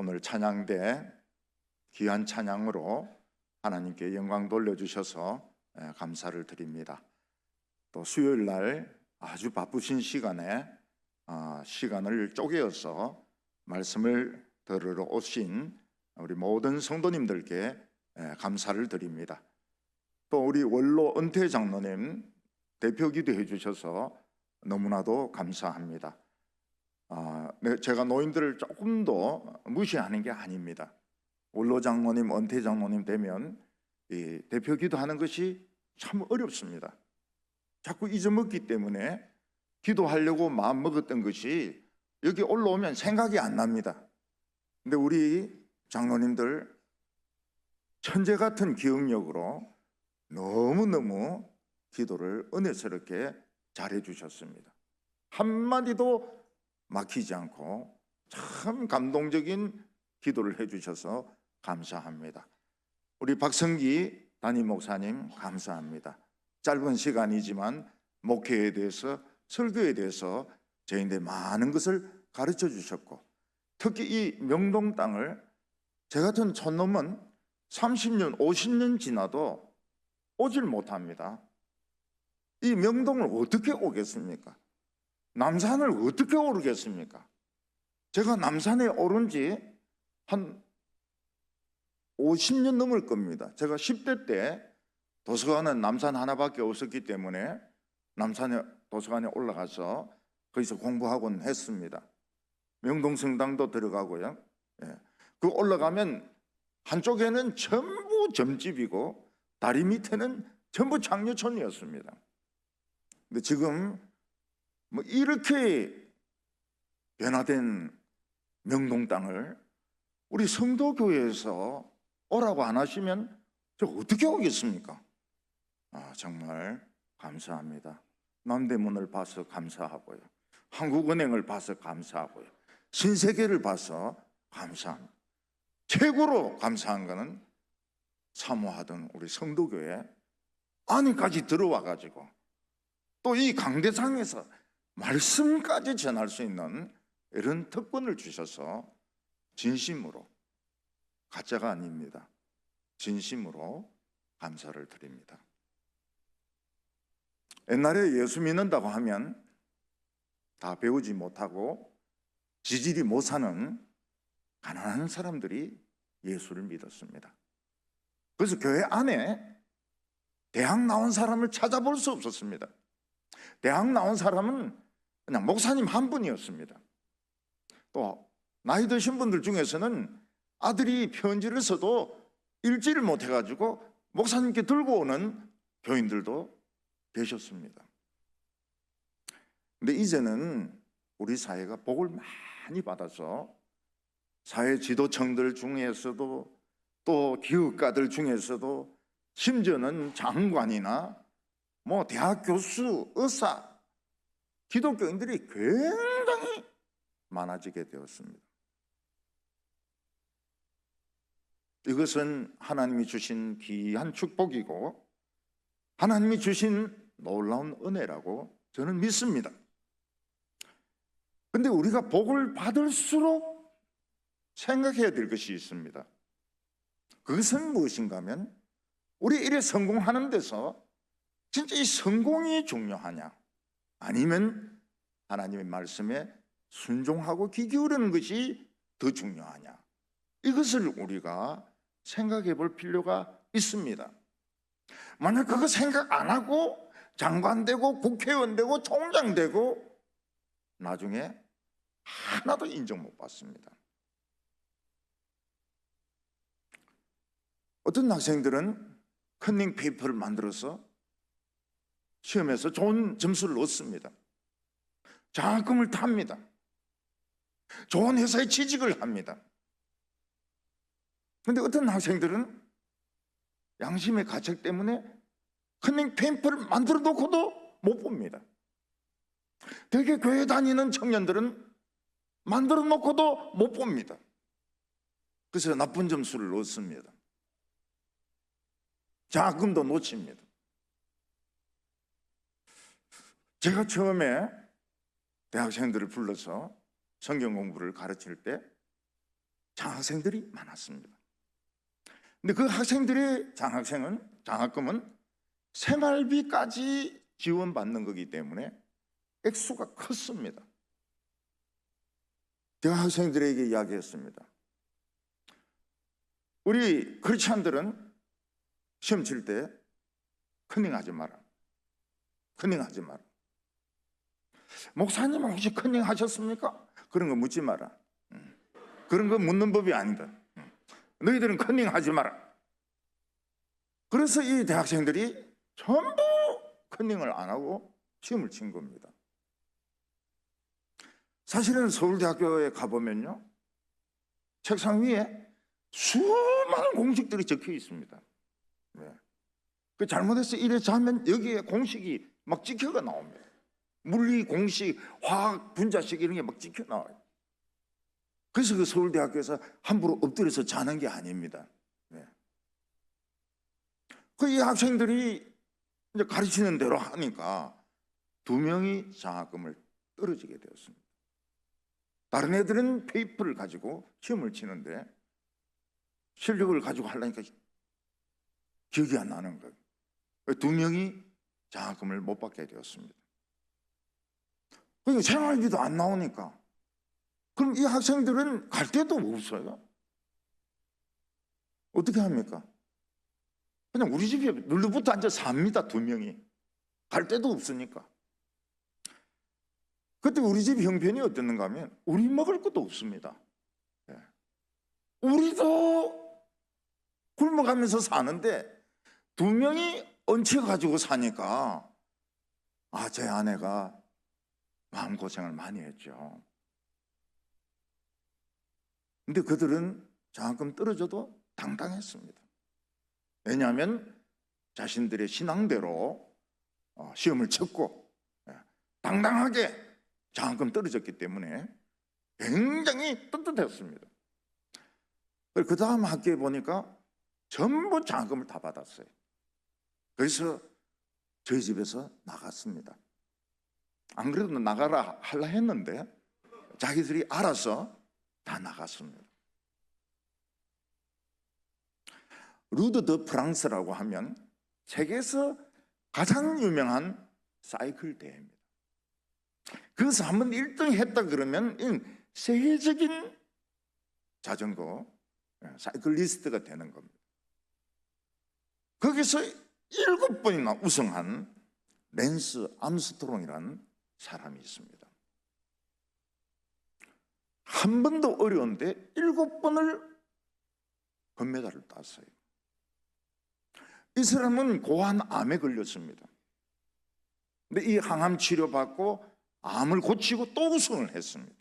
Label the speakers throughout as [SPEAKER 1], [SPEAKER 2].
[SPEAKER 1] 오늘 찬양대 귀한 찬양으로 하나님께 영광 돌려주셔서 감사를 드립니다. 또 수요일 날 아주 바쁘신 시간에 시간을 쪼개어서 말씀을 들으러 오신 우리 모든 성도님들께 감사를 드립니다. 또 우리 원로 은퇴 장로님 대표 기도해 주셔서 너무나도 감사합니다. 제가 노인들을 조금 더 무시하는 게 아닙니다. 원로 장로님, 은퇴 장로님 되면 이 대표 기도하는 것이 참 어렵습니다. 자꾸 잊어먹기 때문에 기도하려고 마음 먹었던 것이 여기 올라오면 생각이 안 납니다. 근데 우리 장로님들 천재 같은 기억력으로 너무너무 기도를 은혜스럽게 잘해 주셨습니다. 한마디도 막히지 않고 참 감동적인 기도를 해주셔서 감사합니다. 우리 박성기 담임 목사님 감사합니다. 짧은 시간이지만 목회에 대해서, 설교에 대해서 저희한테 많은 것을 가르쳐 주셨고, 특히 이 명동 땅을 저 같은 촌놈은 30년, 50년 지나도 오질 못합니다. 이 명동을 어떻게 오겠습니까? 남산을 어떻게 오르겠습니까? 제가 남산에 오른 지 한 50년 넘을 겁니다. 제가 10대 때 도서관은 남산 하나밖에 없었기 때문에 남산에 도서관에 올라가서 거기서 공부하곤 했습니다. 명동성당도 들어가고요. 그 올라가면 한쪽에는 전부 점집이고 다리 밑에는 전부 장려촌이었습니다. 근데 지금 뭐 이렇게 변화된 명동 땅을 우리 성도교회에서 오라고 안 하시면 저 어떻게 오겠습니까? 정말 감사합니다. 남대문을 봐서 감사하고요, 한국은행을 봐서 감사하고요, 신세계를 봐서 감사합니다. 최고로 감사한 것은 사모하던 우리 성도교회 안에까지 들어와 가지고 또 이 강대상에서 말씀까지 전할 수 있는 이런 특권을 주셔서 진심으로, 가짜가 아닙니다, 진심으로 감사를 드립니다. 옛날에 예수 믿는다고 하면 다 배우지 못하고 지질이 못 사는 가난한 사람들이 예수를 믿었습니다. 그래서 교회 안에 대학 나온 사람을 찾아볼 수 없었습니다. 대학 나온 사람은 그냥 목사님 한 분이었습니다. 또 나이 드신 분들 중에서는 아들이 편지를 써도 읽지를 못해가지고 목사님께 들고 오는 교인들도 계셨습니다. 근데 이제는 우리 사회가 복을 많이 받아서 사회 지도층들 중에서도 또 기업가들 중에서도 심지어는 장관이나 뭐 대학 교수, 의사, 기독교인들이 굉장히 많아지게 되었습니다. 이것은 하나님이 주신 귀한 축복이고 하나님이 주신 놀라운 은혜라고 저는 믿습니다. 그런데 우리가 복을 받을수록 생각해야 될 것이 있습니다. 그것은 무엇인가 하면 우리 일에 성공하는 데서 진짜 이 성공이 중요하냐, 아니면 하나님의 말씀에 순종하고 귀 기울이는 것이 더 중요하냐, 이것을 우리가 생각해 볼 필요가 있습니다. 만약 그거 생각 안 하고 장관 되고 국회의원 되고 총장 되고 나중에 하나도 인정 못 받습니다. 어떤 학생들은 커닝 페이퍼를 만들어서 시험에서 좋은 점수를 얻습니다. 장학금을 탑니다. 좋은 회사에 취직을 합니다. 그런데 어떤 학생들은 양심의 가책 때문에 커닝 페이퍼를 만들어 놓고도 못 봅니다. 되게 교회 다니는 청년들은 만들어 놓고도 못 봅니다. 그래서 나쁜 점수를 얻습니다. 장학금도 놓칩니다. 제가 처음에 대학생들을 불러서 성경 공부를 가르칠 때 장학생들이 많았습니다. 근데 그 학생들의 장학금은 생활비까지 지원받는 거기 때문에 액수가 컸습니다. 제가 학생들에게 이야기했습니다. 우리 크리스찬들은 시험 칠 때 컨닝하지 마라. 컨닝하지 마라. 목사님은 혹시 컨닝 하셨습니까? 그런 거 묻지 마라. 그런 거 묻는 법이 아니다. 너희들은 컨닝 하지 마라. 그래서 이 대학생들이 전부 컨닝을 안 하고 시험을 친 겁니다. 사실은 서울대학교에 가보면요, 책상 위에 수많은 공식들이 적혀 있습니다. 네. 그 잘못해서 이래 자면 여기에 공식이 막 찍혀가 나옵니다. 물리 공식, 화학 분자식 이런 게 막 찍혀 나와요. 그래서 그 서울대학교에서 함부로 엎드려서 자는 게 아닙니다. 네. 그 이 학생들이 이제 가르치는 대로 하니까 2명이 장학금을 떨어지게 되었습니다. 다른 애들은 페이퍼를 가지고 시험을 치는데 실력을 가지고 하려니까 기억이 안 나는 거예요. 2명이 장학금을 못 받게 되었습니다. 그러니까 생활비도 안 나오니까 그럼 이 학생들은 갈 데도 없어요. 어떻게 합니까? 그냥 우리 집에 눌러붙어 앉아 삽니다. 2명이 갈 데도 없으니까. 그때 우리 집 형편이 어땠는가 하면 우리 먹을 것도 없습니다. 우리도 굶어가면서 사는데 2명이 얹혀가지고 사니까 제 아내가 마음고생을 많이 했죠. 근데 그들은 장학금 떨어져도 당당했습니다. 왜냐하면 자신들의 신앙대로 시험을 쳤고 당당하게 장학금 떨어졌기 때문에 굉장히 떳떳했습니다. 그 다음 학기에 보니까 전부 장학금을 다 받았어요. 그래서 저희 집에서 나갔습니다. 안 그래도 나가라 하려 했는데 자기들이 알아서 다 나갔습니다. 루드 더 프랑스라고 하면 세계에서 가장 유명한 사이클 대회입니다. 그래서 한번 1등 했다 그러면 세계적인 자전거 사이클리스트가 되는 겁니다. 거기서 7번이나 우승한 랜스 암스트롱이라는 사람이 있습니다. 한 번도 어려운데 7번을 금메달을 땄어요. 이 사람은 고한 암에 걸렸습니다. 근데 이 항암 치료받고 암을 고치고 또 우승을 했습니다.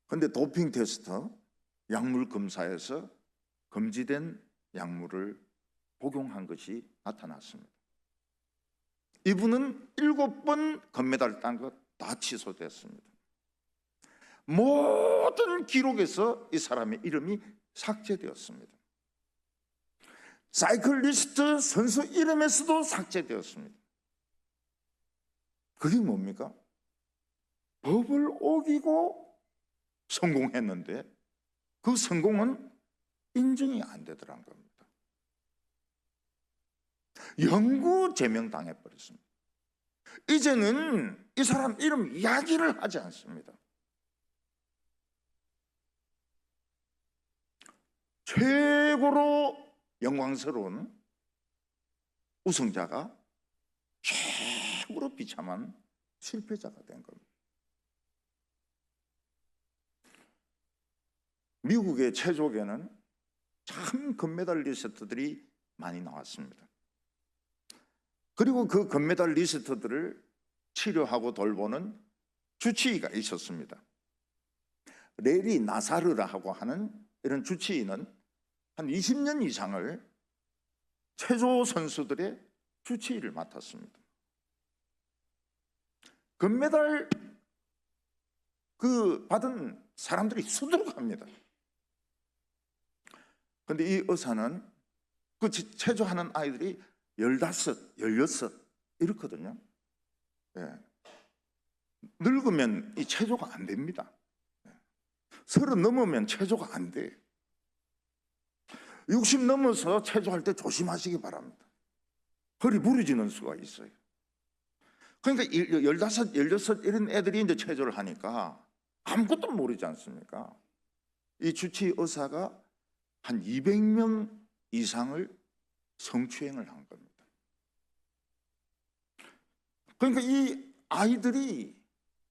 [SPEAKER 1] 그런데 도핑 테스트, 약물 검사에서 금지된 약물을 복용한 것이 나타났습니다. 이분은 7번 금메달 딴 거 다 취소됐습니다. 모든 기록에서 이 사람의 이름이 삭제되었습니다. 사이클리스트 선수 이름에서도 삭제되었습니다. 그게 뭡니까? 법을 어기고 성공했는데 그 성공은 인정이 안 되더란 겁니다. 영구 제명당해버렸습니다. 이제는 이 사람 이름 이야기를 하지 않습니다. 최고로 영광스러운 우승자가 최고로 비참한 실패자가 된 겁니다. 미국의 체조계는 참 금메달리스트들이 많이 나왔습니다. 그리고 그 금메달리스트들을 치료하고 돌보는 주치의가 있었습니다. 레리 나사르라고 하는 이런 주치의는 한 20년 이상을 체조 선수들의 주치의를 맡았습니다. 금메달 받은 사람들이 수두룩합니다. 그런데 이 의사는 그 체조하는 아이들이 15, 16 이렇거든요. 예. 늙으면 이 체조가 안 됩니다. 30 넘으면 체조가 안 돼. 60 넘어서 체조할 때 조심하시기 바랍니다. 허리 부러지는 수가 있어요. 그러니까 15, 16 이런 애들이 이제 체조를 하니까 아무것도 모르지 않습니까? 이 주치 의사가 한 200명 이상을 성추행을 한 겁니다. 그러니까 이 아이들이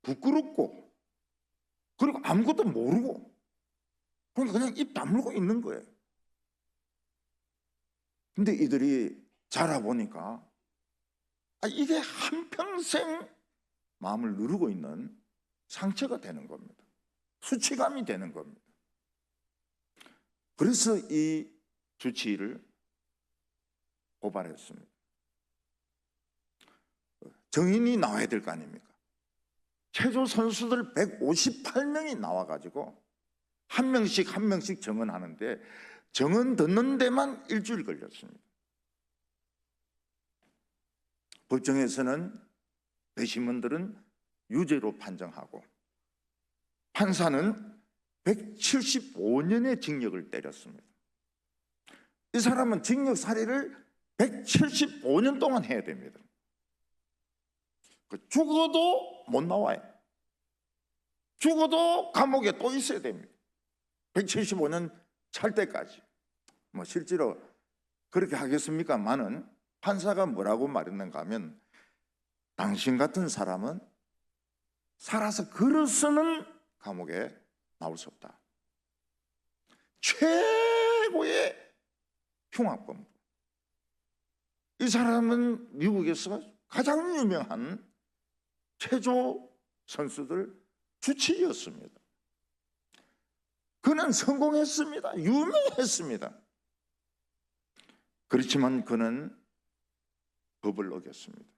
[SPEAKER 1] 부끄럽고 그리고 아무것도 모르고 그러니까 그냥 입 다물고 있는 거예요. 근데 이들이 자라보니까 이게 한평생 마음을 누르고 있는 상처가 되는 겁니다. 수치감이 되는 겁니다. 그래서 이 주치의를 고발했습니다. 정인이 나와야 될 거 아닙니까? 체조 선수들 158명이 나와가지고 한 명씩 정언하는데 정언 듣는 데만 일주일 걸렸습니다. 법정에서는 배심원들은 유죄로 판정하고 판사는 175년의 징역을 때렸습니다. 이 사람은 징역 살이를 175년 동안 해야 됩니다. 죽어도 못 나와요. 죽어도 감옥에 또 있어야 됩니다. 175년 찰 때까지. 뭐 실제로 그렇게 하겠습니까만은 판사가 뭐라고 말했는가 하면 당신 같은 사람은 살아서 걸어서는 감옥에 나올 수 없다. 최고의 흉악범. 이 사람은 미국에서 가장 유명한 체조 선수들 주치의였습니다. 그는 성공했습니다. 유명했습니다. 그렇지만 그는 법을 어겼습니다.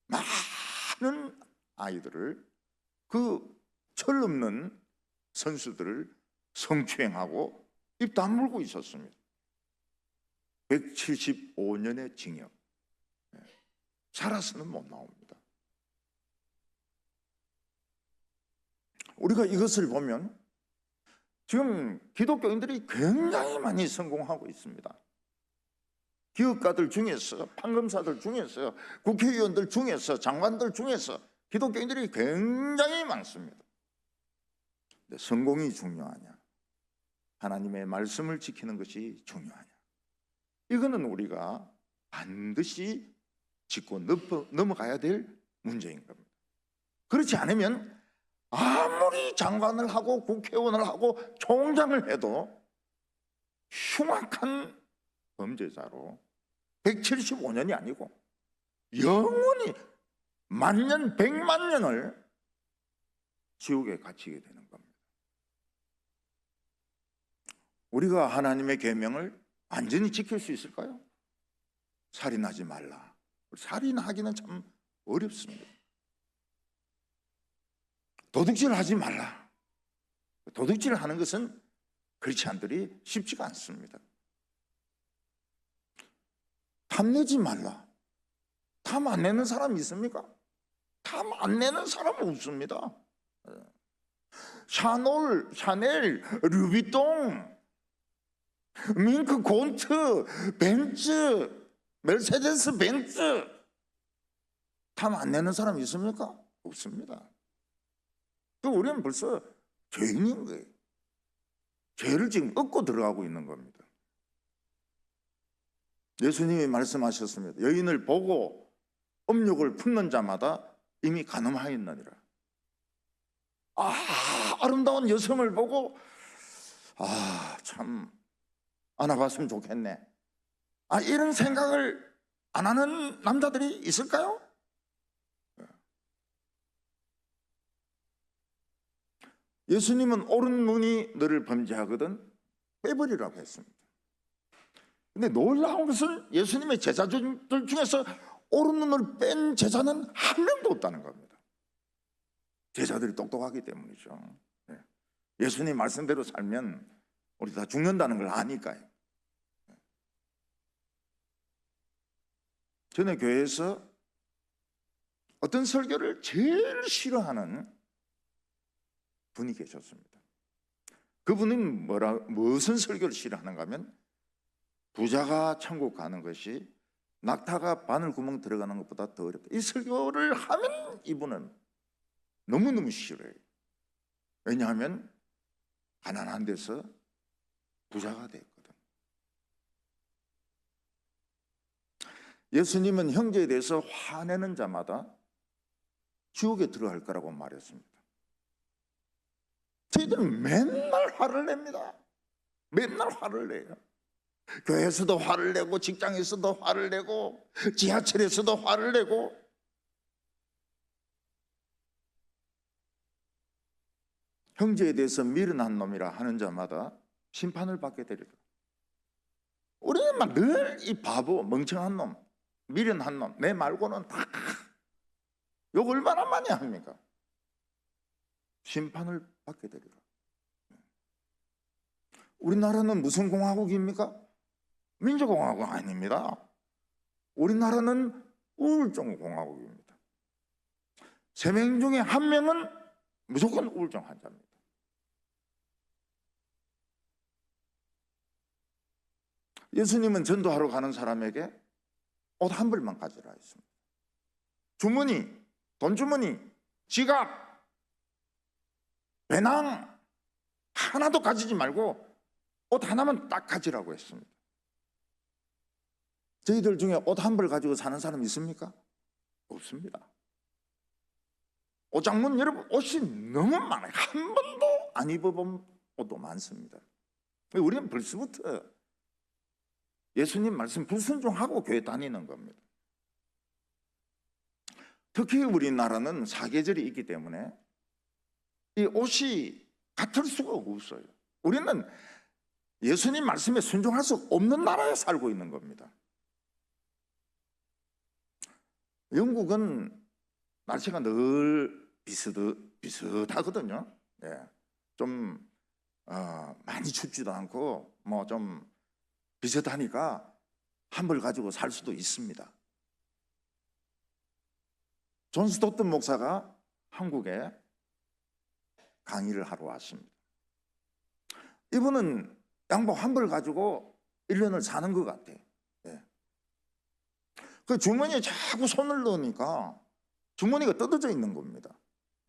[SPEAKER 1] 많은 아이들을 그 철없는 선수들을 성추행하고 입 다물고 있었습니다. 175년의 징역. 살아서는 못 나옵니다. 우리가 이것을 보면 지금 기독교인들이 굉장히 많이 성공하고 있습니다. 기업가들 중에서, 판검사들 중에서, 국회의원들 중에서, 장관들 중에서 기독교인들이 굉장히 많습니다. 근데 성공이 중요하냐? 하나님의 말씀을 지키는 것이 중요하냐? 이거는 우리가 반드시 짚고 넘어가야 될 문제인 겁니다. 그렇지 않으면 아무리 장관을 하고 국회의원을 하고 총장을 해도 흉악한 범죄자로 175년이 아니고 영원히 만년, 100만 년을 지옥에 갇히게 되는 겁니다. 우리가 하나님의 계명을 완전히 지킬 수 있을까요? 살인하지 말라. 살인하기는 참 어렵습니다. 도둑질하지 말라. 도둑질을 하는 것은 크리스찬들이 쉽지가 않습니다. 탐내지 말라. 탐 안 내는 사람 있습니까? 탐 안 내는 사람은 없습니다. 샤넬, 루비통, 밍크 곤트, 벤츠, 메르세데스 벤츠 탐 안 내는 사람 있습니까? 없습니다. 또 우리는 벌써 죄인인 거예요. 죄를 지금 얻고 들어가고 있는 겁니다. 예수님이 말씀하셨습니다. 여인을 보고 음욕을 품는 자마다 이미 간음하였느니라. 아름다운 여성을 보고 참 안아봤으면 좋겠네. 이런 생각을 안 하는 남자들이 있을까요? 예수님은 옳은 눈이 너를 범죄하거든 빼버리라고 했습니다. 근데 놀라운 것은 예수님의 제자들 중에서 옳은 눈을 뺀 제자는 한 명도 없다는 겁니다. 제자들이 똑똑하기 때문이죠. 예수님 말씀대로 살면 우리 다 죽는다는 걸 아니까요. 전에 교회에서 어떤 설교를 제일 싫어하는 분이 계셨습니다. 그분은 무슨 설교를 싫어하는가 하면 부자가 천국 가는 것이 낙타가 바늘구멍 들어가는 것보다 더 어렵다. 이 설교를 하면 이분은 너무너무 싫어요. 왜냐하면 가난한 데서 부자가 됐거든. 예수님은 형제에 대해서 화내는 자마다 지옥에 들어갈 거라고 말했습니다. 저희들은 맨날 화를 냅니다. 맨날 화를 내요. 교회에서도 화를 내고, 직장에서도 화를 내고, 지하철에서도 화를 내고. 형제에 대해서 미련한 놈이라 하는 자마다 심판을 받게 되리라. 우리는 늘 이 바보, 멍청한 놈, 미련한 놈, 내 말고는 다 욕 얼마나 많이 합니까? 심판을 받게 되리라. 우리나라는 무슨 공화국입니까? 민주공화국 아닙니다. 우리나라는 우울증 공화국입니다. 3명 중에 1명은 무조건 우울증 환자입니다. 예수님은 전도하러 가는 사람에게 옷 한 벌만 가지라 했습니다. 주머니, 돈주머니, 지갑, 배낭 하나도 가지지 말고 옷 하나만 딱 가지라고 했습니다. 저희들 중에 옷 한 벌 가지고 사는 사람 있습니까? 없습니다. 옷장문 여러분, 옷이 너무 많아요. 한 번도 안 입어본 옷도 많습니다. 우리는 벌써부터 예수님 말씀 불순종하고 교회 다니는 겁니다. 특히 우리나라는 사계절이 있기 때문에 이 옷이 같을 수가 없어요. 우리는 예수님 말씀에 순종할 수 없는 나라에 살고 있는 겁니다. 영국은 날씨가 늘 비슷하거든요. 예. 좀 많이 춥지도 않고 뭐 좀 비슷하니까 한 벌 가지고 살 수도 있습니다. 존 스토튼 목사가 한국에 강의를 하러 왔습니다. 이분은 양복 한 벌 가지고 1년을 사는 것 같아요. 예. 그 주머니에 자꾸 손을 넣으니까 주머니가 뜯어져 있는 겁니다.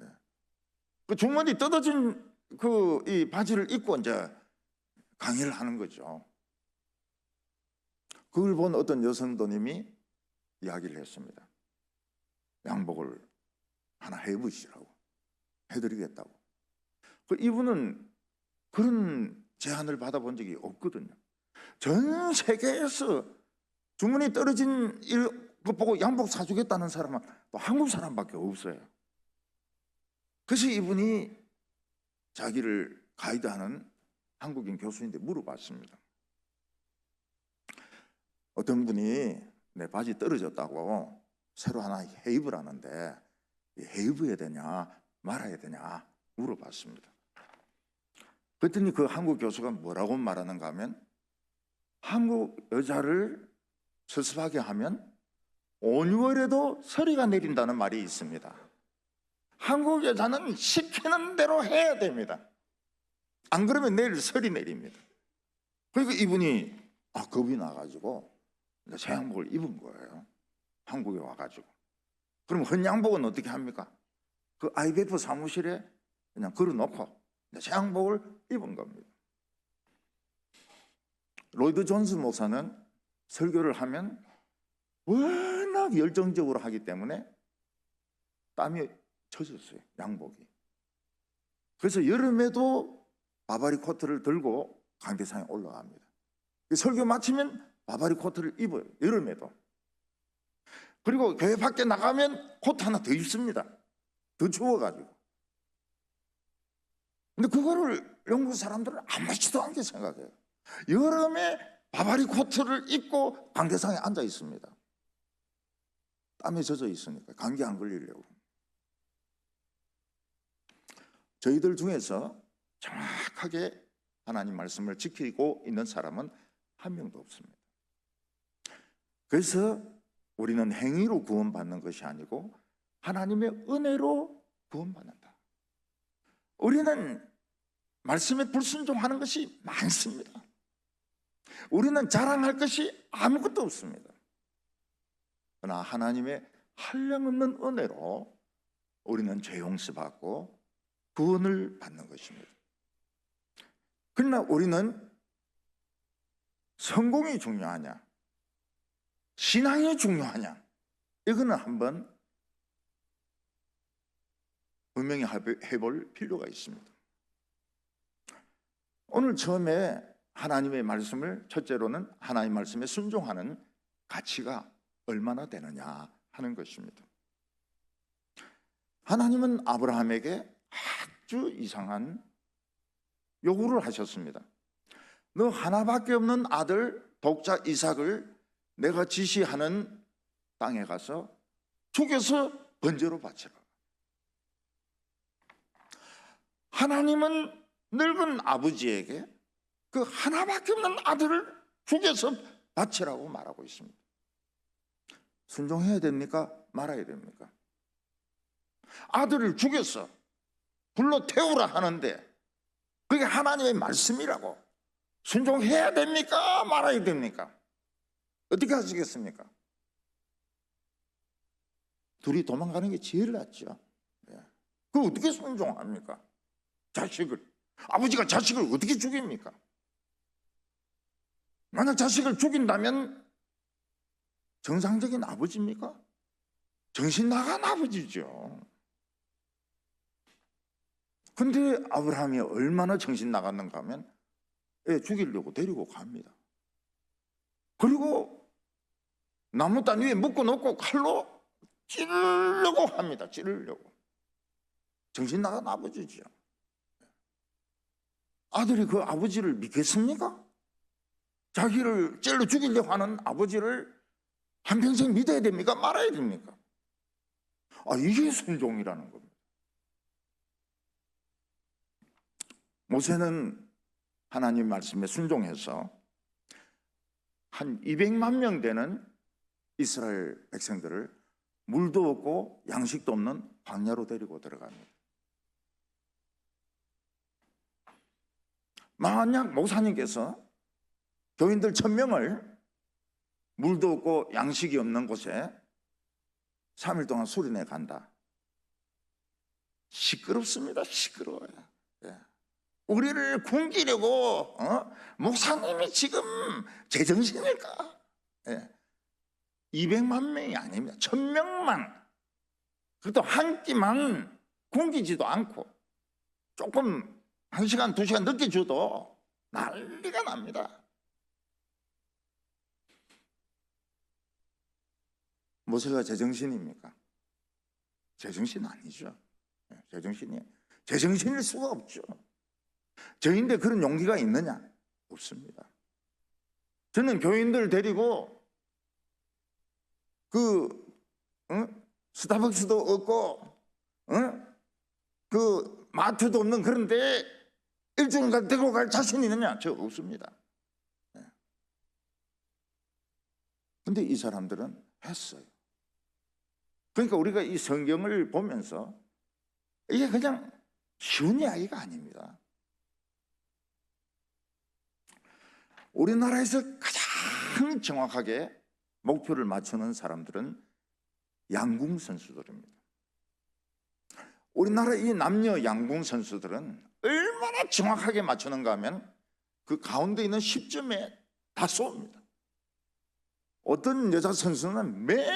[SPEAKER 1] 예. 그 주머니 뜯어진 이 바지를 입고 이제 강의를 하는 거죠. 그걸 본 어떤 여성도님이 이야기를 했습니다. 양복을 하나 해보시라고, 해드리겠다고. 이분은 그런 제안을 받아본 적이 없거든요. 전 세계에서 주머니 떨어진 거 보고 양복 사주겠다는 사람은 또 한국 사람밖에 없어요. 그래서 이분이 자기를 가이드하는 한국인 교수인데 물어봤습니다. 어떤 분이 내 바지 떨어졌다고 새로 하나 해입을 하는데 해입어야 되냐 말아야 되냐 물어봤습니다. 그랬더니 그 한국 교수가 뭐라고 말하는가 하면, 한국 여자를 섭섭하게 하면 5, 6월에도 서리가 내린다는 말이 있습니다. 한국 여자는 시키는 대로 해야 됩니다. 안 그러면 내일 서리 내립니다. 그러니까 이분이 겁이 나가지고 새 양복을 입은 거예요. 한국에 와가지고. 그럼 헌 양복은 어떻게 합니까? 그 IMF 사무실에 그냥 걸어놓고 새 양복을 입은 겁니다. 로이드 존스 목사는 설교를 하면 워낙 열정적으로 하기 때문에 땀이 젖었어요, 양복이. 그래서 여름에도 바바리 코트를 들고 강대상에 올라갑니다. 설교 마치면 바바리 코트를 입어요, 여름에도. 그리고 교회 밖에 나가면 코트 하나 더 입습니다. 더 추워가지고. 근데 그거를 영국 사람들은 아무렇지도 않게 생각해요. 여름에 바바리 코트를 입고 강대상에 앉아 있습니다. 땀에 젖어 있으니까 감기 안 걸리려고. 저희들 중에서 정확하게 하나님 말씀을 지키고 있는 사람은 한 명도 없습니다. 그래서 우리는 행위로 구원받는 것이 아니고 하나님의 은혜로 구원받는다. 우리는 말씀에 불순종하는 것이 많습니다. 우리는 자랑할 것이 아무것도 없습니다. 그러나 하나님의 한량없는 은혜로 우리는 죄 용서받고 구원을 받는 것입니다. 그러나 우리는 성공이 중요하냐, 신앙이 중요하냐, 이거는 한번 분명히 해볼 필요가 있습니다. 오늘 처음에 하나님의 말씀을, 첫째로는 하나님의 말씀에 순종하는 가치가 얼마나 되느냐 하는 것입니다. 하나님은 아브라함에게 아주 이상한 요구를 하셨습니다. 너 하나밖에 없는 아들 독자 이삭을 내가 지시하는 땅에 가서 죽여서 번제로 바치라. 하나님은 늙은 아버지에게 그 하나밖에 없는 아들을 죽여서 바치라고 말하고 있습니다. 순종해야 됩니까? 말아야 됩니까? 아들을 죽여서 불로 태우라 하는데 그게 하나님의 말씀이라고 순종해야 됩니까? 말아야 됩니까? 어떻게 하시겠습니까? 둘이 도망가는 게 제일 낫죠. 그 어떻게 순종합니까? 자식을, 아버지가 자식을 어떻게 죽입니까? 만약 자식을 죽인다면 정상적인 아버지입니까? 정신 나간 아버지죠. 근데 아브라함이 얼마나 정신 나갔는가 하면 죽이려고 데리고 갑니다. 그리고 나무단 위에 묶어놓고 칼로 찌르려고 합니다. 찌르려고. 정신 나간 아버지죠. 아들이 그 아버지를 믿겠습니까? 자기를 찔러 죽이려고 하는 아버지를 한평생 믿어야 됩니까? 말아야 됩니까? 이게 순종이라는 겁니다. 모세는 하나님 말씀에 순종해서 한 200만 명 되는 이스라엘 백성들을 물도 없고 양식도 없는 광야로 데리고 들어갑니다. 만약 목사님께서 교인들 1000명을 물도 없고 양식이 없는 곳에 3일 동안 수련회 간다. 시끄럽습니다. 시끄러워요. 우리를 굶기려고 목사님이 지금 제정신일까? 200만 명이 아닙니다. 1000명만, 그것도 한 끼만 굶기지도 않고 조금 1시간, 2시간 늦게 줘도 난리가 납니다. 모세가 제정신입니까? 제정신 아니죠. 제정신일 수가 없죠. 저인데 그런 용기가 있느냐? 없습니다. 저는 교인들 데리고 스타벅스도 없고 그 마트도 없는 그런데 일주일간 데리고 갈 자신 있느냐? 저 없습니다. 근데 이 사람들은 했어요. 그러니까 우리가 이 성경을 보면서 이게 그냥 쉬운 이야기가 아닙니다. 우리나라에서 가장 정확하게 목표를 맞추는 사람들은 양궁 선수들입니다. 우리나라 이 남녀 양궁 선수들은 얼마나 정확하게 맞추는가 하면 그 가운데 있는 10점에 다 쏩니다. 어떤 여자 선수는 맨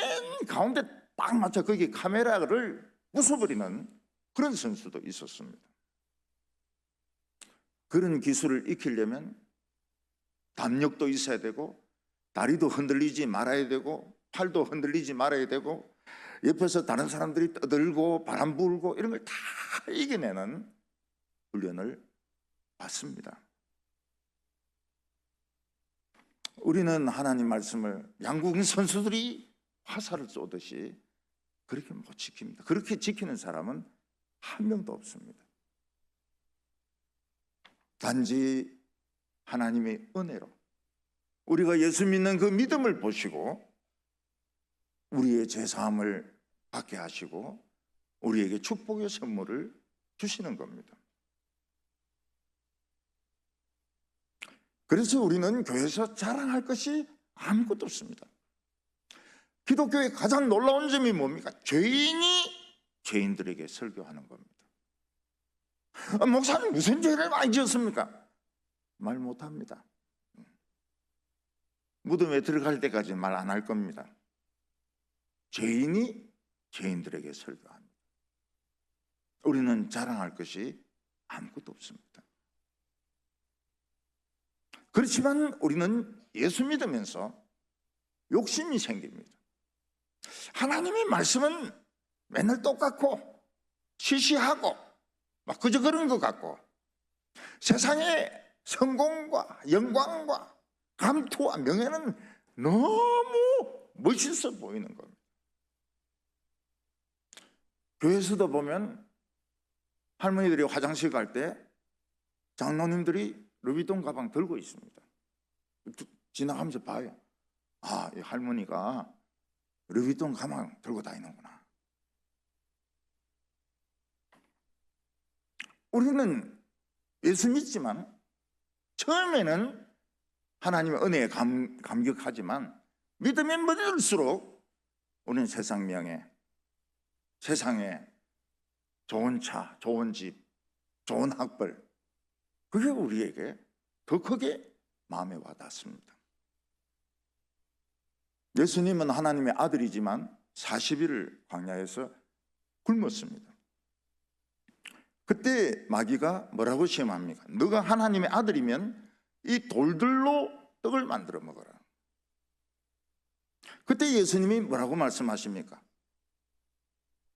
[SPEAKER 1] 가운데 딱 맞춰 거기 카메라를 부숴버리는 그런 선수도 있었습니다. 그런 기술을 익히려면 담력도 있어야 되고 다리도 흔들리지 말아야 되고 팔도 흔들리지 말아야 되고 옆에서 다른 사람들이 떠들고 바람 불고 이런 걸 다 이겨내는 훈련을 받습니다. 우리는 하나님 말씀을 양궁 선수들이 화살을 쏘듯이 그렇게 못 지킵니다. 그렇게 지키는 사람은 한 명도 없습니다. 단지 하나님의 은혜로 우리가 예수 믿는 그 믿음을 보시고 우리의 죄사함을 받게 하시고 우리에게 축복의 선물을 주시는 겁니다. 그래서 우리는 교회에서 자랑할 것이 아무것도 없습니다. 기독교의 가장 놀라운 점이 뭡니까? 죄인이 죄인들에게 설교하는 겁니다. 목사님 무슨 죄를 많이 지었습니까? 말 못합니다. 무덤에 들어갈 때까지 말 안 할 겁니다. 죄인이 죄인들에게 설교합니다. 우리는 자랑할 것이 아무것도 없습니다. 그렇지만 우리는 예수 믿으면서 욕심이 생깁니다. 하나님의 말씀은 맨날 똑같고 시시하고 막 그저 그런 것 같고 세상의 성공과 영광과 감투와 명예는 너무 멋있어 보이는 겁니다. 교회에서도 보면 할머니들이 화장실 갈 때 장로님들이 루비통 가방 들고 있습니다. 지나가면서 봐요. 아, 이 할머니가 루비통 가방 들고 다니는구나. 우리는 예수 믿지만 처음에는 하나님의 은혜에 감격하지만 믿으면 믿을수록 우리는 세상 명예, 세상에 좋은 차, 좋은 집, 좋은 학벌, 그게 우리에게 더 크게 마음에 와닿습니다. 예수님은 하나님의 아들이지만 40일을 광야에서 굶었습니다. 그때 마귀가 뭐라고 시험합니까? 너가 하나님의 아들이면 이 돌들로 떡을 만들어 먹어라. 그때 예수님이 뭐라고 말씀하십니까?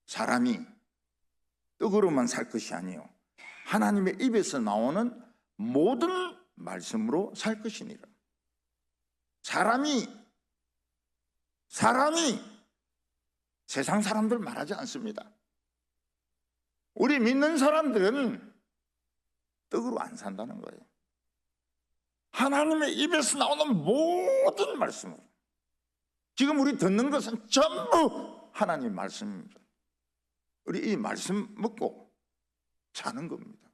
[SPEAKER 1] 사람이 떡으로만 살 것이 아니요 하나님의 입에서 나오는 모든 말씀으로 살 것이니라. 사람이 세상 사람들 말하지 않습니다. 우리 믿는 사람들은 떡으로 안 산다는 거예요. 하나님의 입에서 나오는 모든 말씀으로. 지금 우리 듣는 것은 전부 하나님의 말씀입니다. 우리 이 말씀 먹고 사는 겁니다.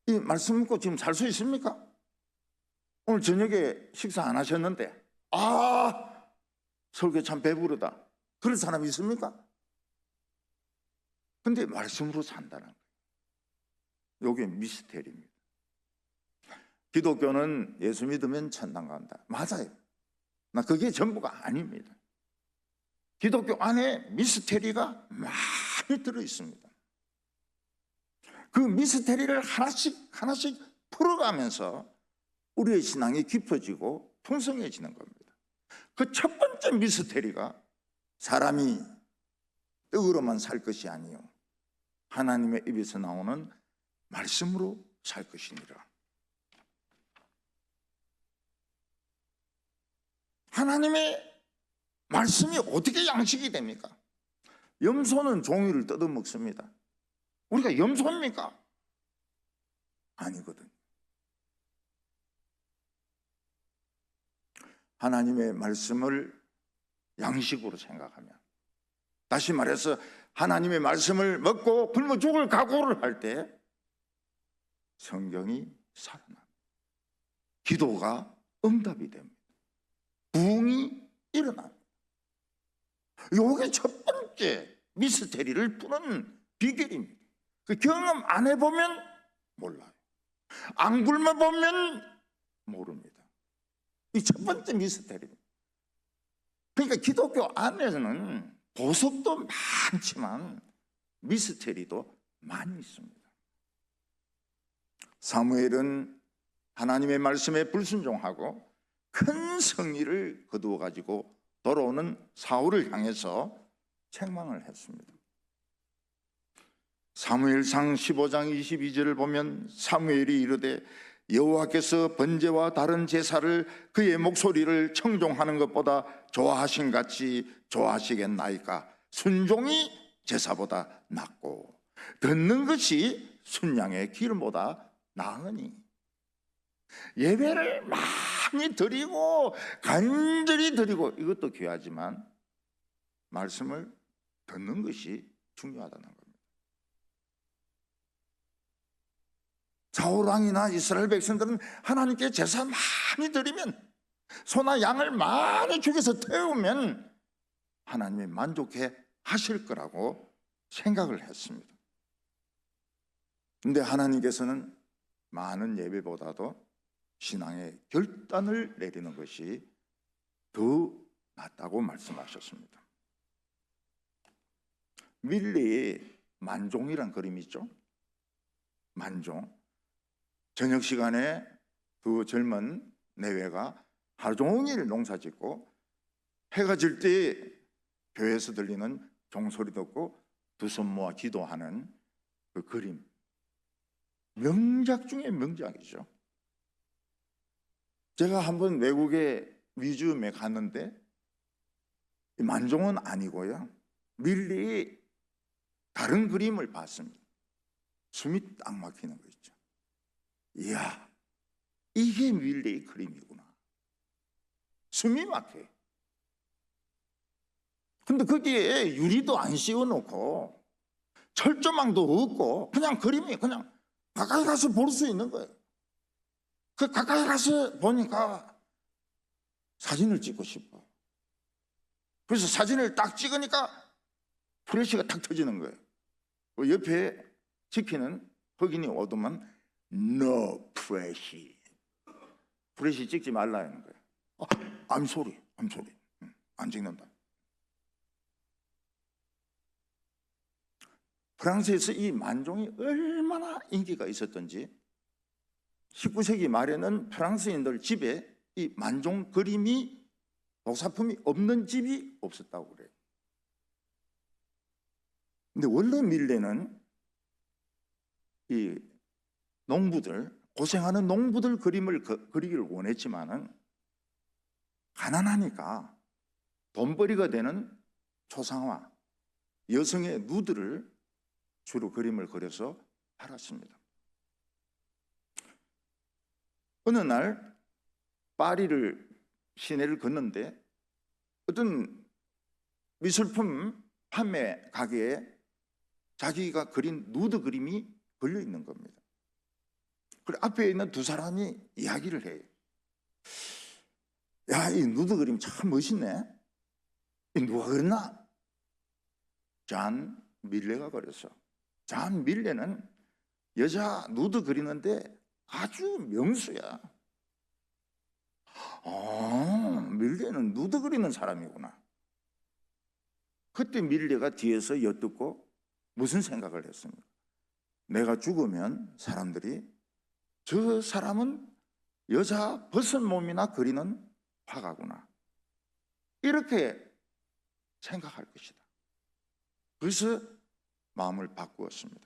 [SPEAKER 1] 이 말씀 먹고 지금 살 수 있습니까? 오늘 저녁에 식사 안 하셨는데 설교 참 배부르다 그런 사람 있습니까? 근데 말씀으로 산다는 거예요. 이게 미스테리입니다. 기독교는 예수 믿으면 천당 간다. 맞아요. 그게 전부가 아닙니다. 기독교 안에 미스테리가 많이 들어 있습니다. 그 미스테리를 하나씩 풀어가면서 우리의 신앙이 깊어지고 풍성해지는 겁니다. 그 첫 번째 미스테리가 사람이 떡으로만 살 것이 아니요 하나님의 입에서 나오는 말씀으로 살 것이니라. 하나님의 말씀이 어떻게 양식이 됩니까? 염소는 종이를 뜯어먹습니다. 우리가 염소입니까? 아니거든요. 하나님의 말씀을 양식으로 생각하면, 다시 말해서 하나님의 말씀을 먹고 굶어 죽을 각오를 할 때 성경이 살아납니다. 기도가 응답이 됩니다. 부흥이 일어납니다. 이게 첫 번째 미스테리를 푸는 비결입니다. 그 경험 안 해보면 몰라요. 안 굶어보면 모릅니다. 이 첫 번째 미스테리입니다. 그러니까 기독교 안에는 보석도 많지만 미스테리도 많이 있습니다. 사무엘은 하나님의 말씀에 불순종하고 큰 승리를 거두어 가지고 돌아오는 사울을 향해서 책망을 했습니다. 사무엘상 15장 22절을 보면 사무엘이 이르되 여호와께서 번제와 다른 제사를 그의 목소리를 청종하는 것보다 좋아하신 같이 좋아하시겠나이까. 순종이 제사보다 낫고 듣는 것이 순양의 기름보다 나으니. 예배를 많이 드리고 간절히 드리고 이것도 귀하지만 말씀을 듣는 것이 중요하다는 겁니다. 사울왕이나 이스라엘 백성들은 하나님께 제사 많이 드리면, 소나 양을 많이 죽여서 태우면 하나님이 만족해 하실 거라고 생각을 했습니다. 근데 하나님께서는 많은 예배보다도 신앙의 결단을 내리는 것이 더 낫다고 말씀하셨습니다. 밀리 만종이란 그림이 있죠. 만종. 저녁 시간에 두 젊은 내외가 하루 종일 농사 짓고 해가 질 때 교회에서 들리는 종소리 듣고 두 손 모아 기도하는 그 그림. 명작 중에 명작이죠. 제가 한번 외국의 뮤지엄에 갔는데 만종은 아니고요, 밀리 다른 그림을 봤습니다. 숨이 딱 막히는 거 있죠. 이야, 이게 밀리의 그림이구나. 숨이 막혀요. 근데 거기에 유리도 안 씌워놓고 철조망도 없고 그냥 그림이 그냥 가까이 가서 볼 수 있는 거예요. 그 가까이 가서 보니까 사진을 찍고 싶어. 그래서 사진을 딱 찍으니까 플래시가 탁 터지는 거예요. 그 옆에 지키는 흑인이 오더만 No 프레시. 프레시 찍지 말라는 거예요. I'm sorry. 안 찍는다. 프랑스에서 이 만종이 얼마나 인기가 있었던지 19세기 말에는 프랑스인들 집에 이 만종 그림이 도사품이 없는 집이 없었다고 그래요. 근데 원래 밀레는 이 농부들, 고생하는 농부들 그림을 그리기를 원했지만은 가난하니까 돈벌이가 되는 초상화, 여성의 누드를 주로 그림을 그려서 팔았습니다. 어느 날 파리를 시내를 걷는데 어떤 미술품 판매 가게에 자기가 그린 누드 그림이 걸려 있는 겁니다. 그리고 앞에 있는 두 사람이 이야기를 해요. 야, 이 누드 그림 참 멋있네. 이 누가 그렸나? 잔 밀레가 그렸어. 잔 밀레는 여자 누드 그리는데 아주 명수야. 밀레는 누드 그리는 사람이구나. 그때 밀레가 뒤에서 엿듣고 무슨 생각을 했습니까? 내가 죽으면 사람들이 저 사람은 여자 벗은 몸이나 그리는 화가구나, 이렇게 생각할 것이다. 그래서 마음을 바꾸었습니다.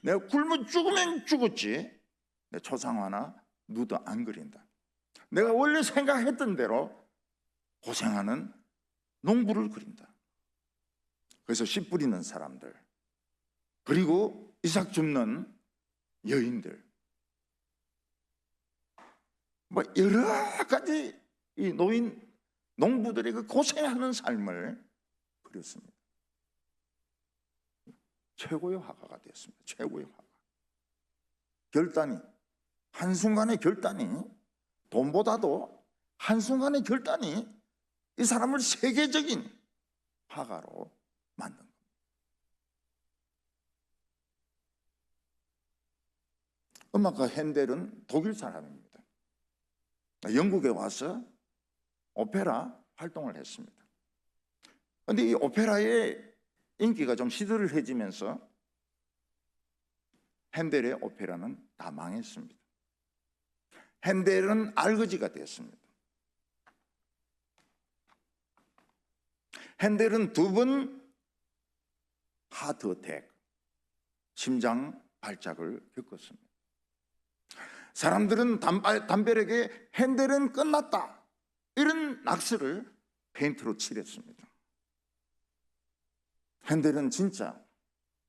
[SPEAKER 1] 내가 굶어 죽으면 죽었지 내 초상화나 누드 안 그린다. 내가 원래 생각했던 대로 고생하는 농부를 그린다. 그래서 씨 뿌리는 사람들, 그리고 이삭 줍는 여인들, 뭐 여러 가지 이 노인 농부들의 그 고생하는 삶을 그렸습니다. 최고의 화가가 되었습니다. 최고의 화가. 결단이, 한순간의 결단이, 돈보다도 한순간의 결단이 이 사람을 세계적인 화가로 만든 겁니다. 음악가 핸델은 독일 사람입니다. 영국에 와서 오페라 활동을 했습니다. 그런데 이 오페라의 인기가 좀 시들해지면서 핸델의 오페라는 다 망했습니다. 핸델은 알거지가 됐습니다. 핸델은 두 번 하트 어택, 심장 발작을 겪었습니다. 사람들은 담벼락에 핸델은 끝났다, 이런 낙서를 페인트로 칠했습니다. 핸델은 진짜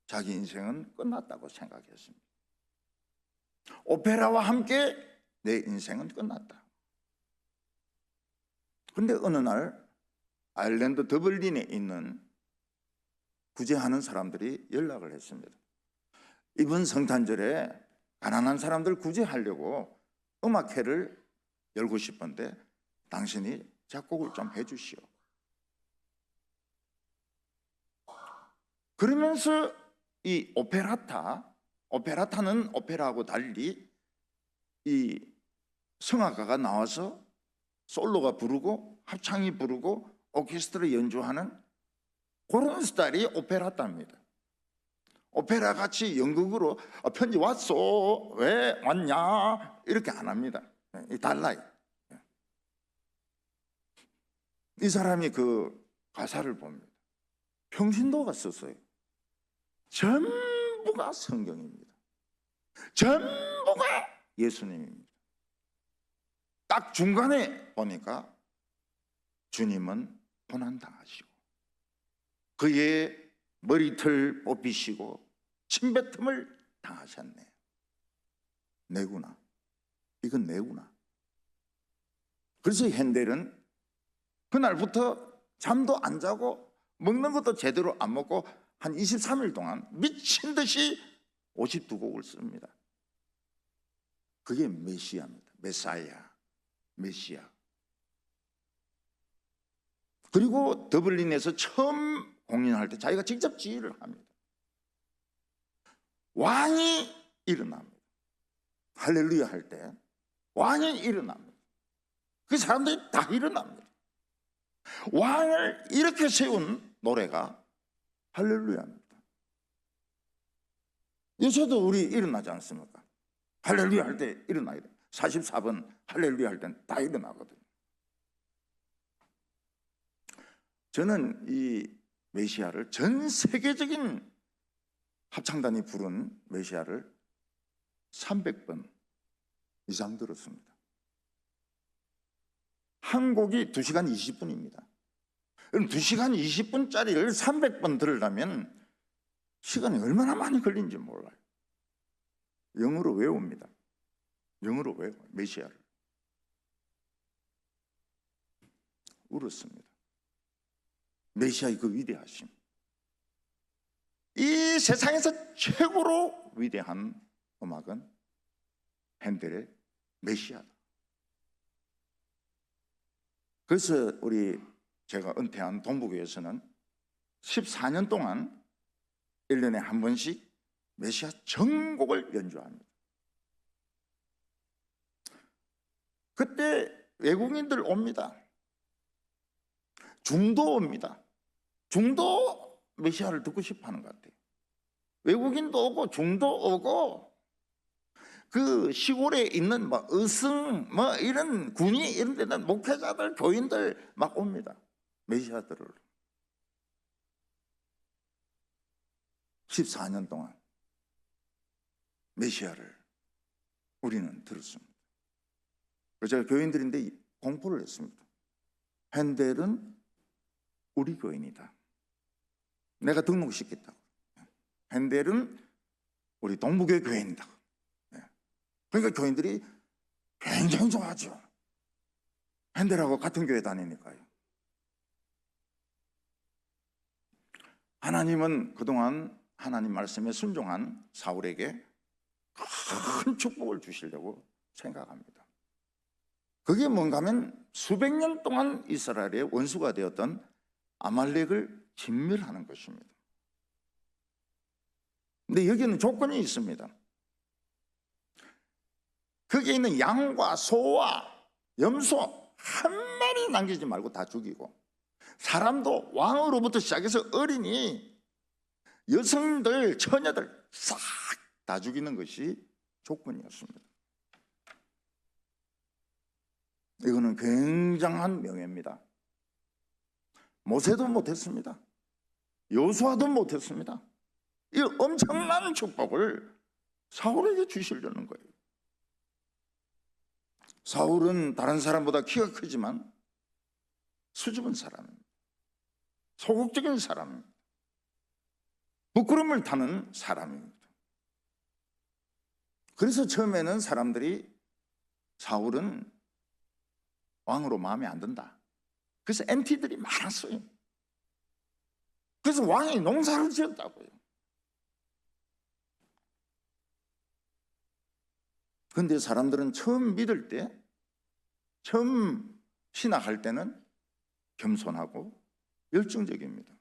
[SPEAKER 1] 자기 인생은 끝났다고 생각했습니다. 오페라와 함께 내 인생은 끝났다. 그런데 어느 날 아일랜드 더블린에 있는 구제하는 사람들이 연락을 했습니다. 이번 성탄절에 가난한 사람들 구제하려고 음악회를 열고 싶은데 당신이 작곡을 좀 해주시오. 그러면서 이 오페라타는 오페라하고 달리 이 성악가가 나와서 솔로가 부르고 합창이 부르고 오케스트라 연주하는 그런 스타일이 오페라타입니다. 오페라 같이 연극으로 편지 왔소, 왜 왔냐 이렇게 안 합니다. 달라요. 이 사람이 그 가사를 봅니다. 평신도가 썼어요. 전부가 성경입니다. 전부가 예수님입니다. 딱 중간에 보니까 주님은 고난당하시고 그의 머리털 뽑히시고 침뱉음을 당하셨네요. 내구나. 이건 내구나. 그래서 핸델은 그날부터 잠도 안 자고 먹는 것도 제대로 안 먹고 한 23일 동안 미친 듯이 52곡을 씁니다. 그게 메시아입니다. 메시아. 그리고 더블린에서 처음 공연할 때 자기가 직접 지휘를 합니다. 왕이 일어납니다. 할렐루야 할 때 왕이 일어납니다. 그 사람들이 다 일어납니다. 왕을 이렇게 세운 노래가 할렐루야입니다. 요새도 우리 일어나지 않습니까? 할렐루야 할 때 일어나야 돼. 44번 할렐루야 할 땐 다 일어나거든요. 저는 이 메시아를 전 세계적인 합창단이 부른 메시아를 300번 이상 들었습니다. 한 곡이 2시간 20분입니다. 그럼 2시간 20분짜리를 300번 들으려면 시간이 얼마나 많이 걸린지 몰라요. 영어로 외웁니다. 영어로 외워 메시아를. 울었습니다. 메시아의 그 위대하심. 이 세상에서 최고로 위대한 음악은 핸델의 메시아다. 그래서 제가 은퇴한 동부교에서는 14년 동안 1년에 한 번씩 메시아 전곡을 연주합니다. 그때 외국인들 옵니다. 중도 옵니다. 중도 메시아를 듣고 싶어 하는 것 같아요. 외국인도 오고 중도 오고 그 시골에 있는 의성 이런 군이 이런 데는 목회자들 교인들 막 옵니다. 메시아들을 14년 동안 메시아를 우리는 들었습니다. 그래서 제가 교인들인데 공포를 했습니다. 핸델은 우리 교인이다. 내가 등록시켰다고. 핸델은 우리 동부교회 교인이다. 그러니까 교인들이 굉장히 좋아하죠. 핸델하고 같은 교회 다니니까요. 하나님은 그동안 하나님 말씀에 순종한 사울에게 큰 축복을 주시려고 생각합니다. 그게 뭔가 하면 수백 년 동안 이스라엘의 원수가 되었던 아말렉을 진멸하는 것입니다. 근데 여기는 조건이 있습니다. 거기에 있는 양과 소와 염소 한 마리 남기지 말고 다 죽이고, 사람도 왕으로부터 시작해서 어린이, 여성들, 처녀들 싹 다 죽이는 것이 조건이었습니다. 이거는 굉장한 명예입니다. 모세도 못했습니다. 여호수아도 못했습니다. 이 엄청난 축복을 사울에게 주시려는 거예요. 사울은 다른 사람보다 키가 크지만 수줍은 사람입니다. 소극적인 사람입니다. 부끄러움을 타는 사람입니다. 그래서 처음에는 사람들이 사울은 왕으로 마음에 안 든다. 그래서 엔티들이 많았어요. 그래서 왕이 농사를 지었다고요. 근데 사람들은 처음 믿을 때, 처음 신학할 때는 겸손하고 열정적입니다.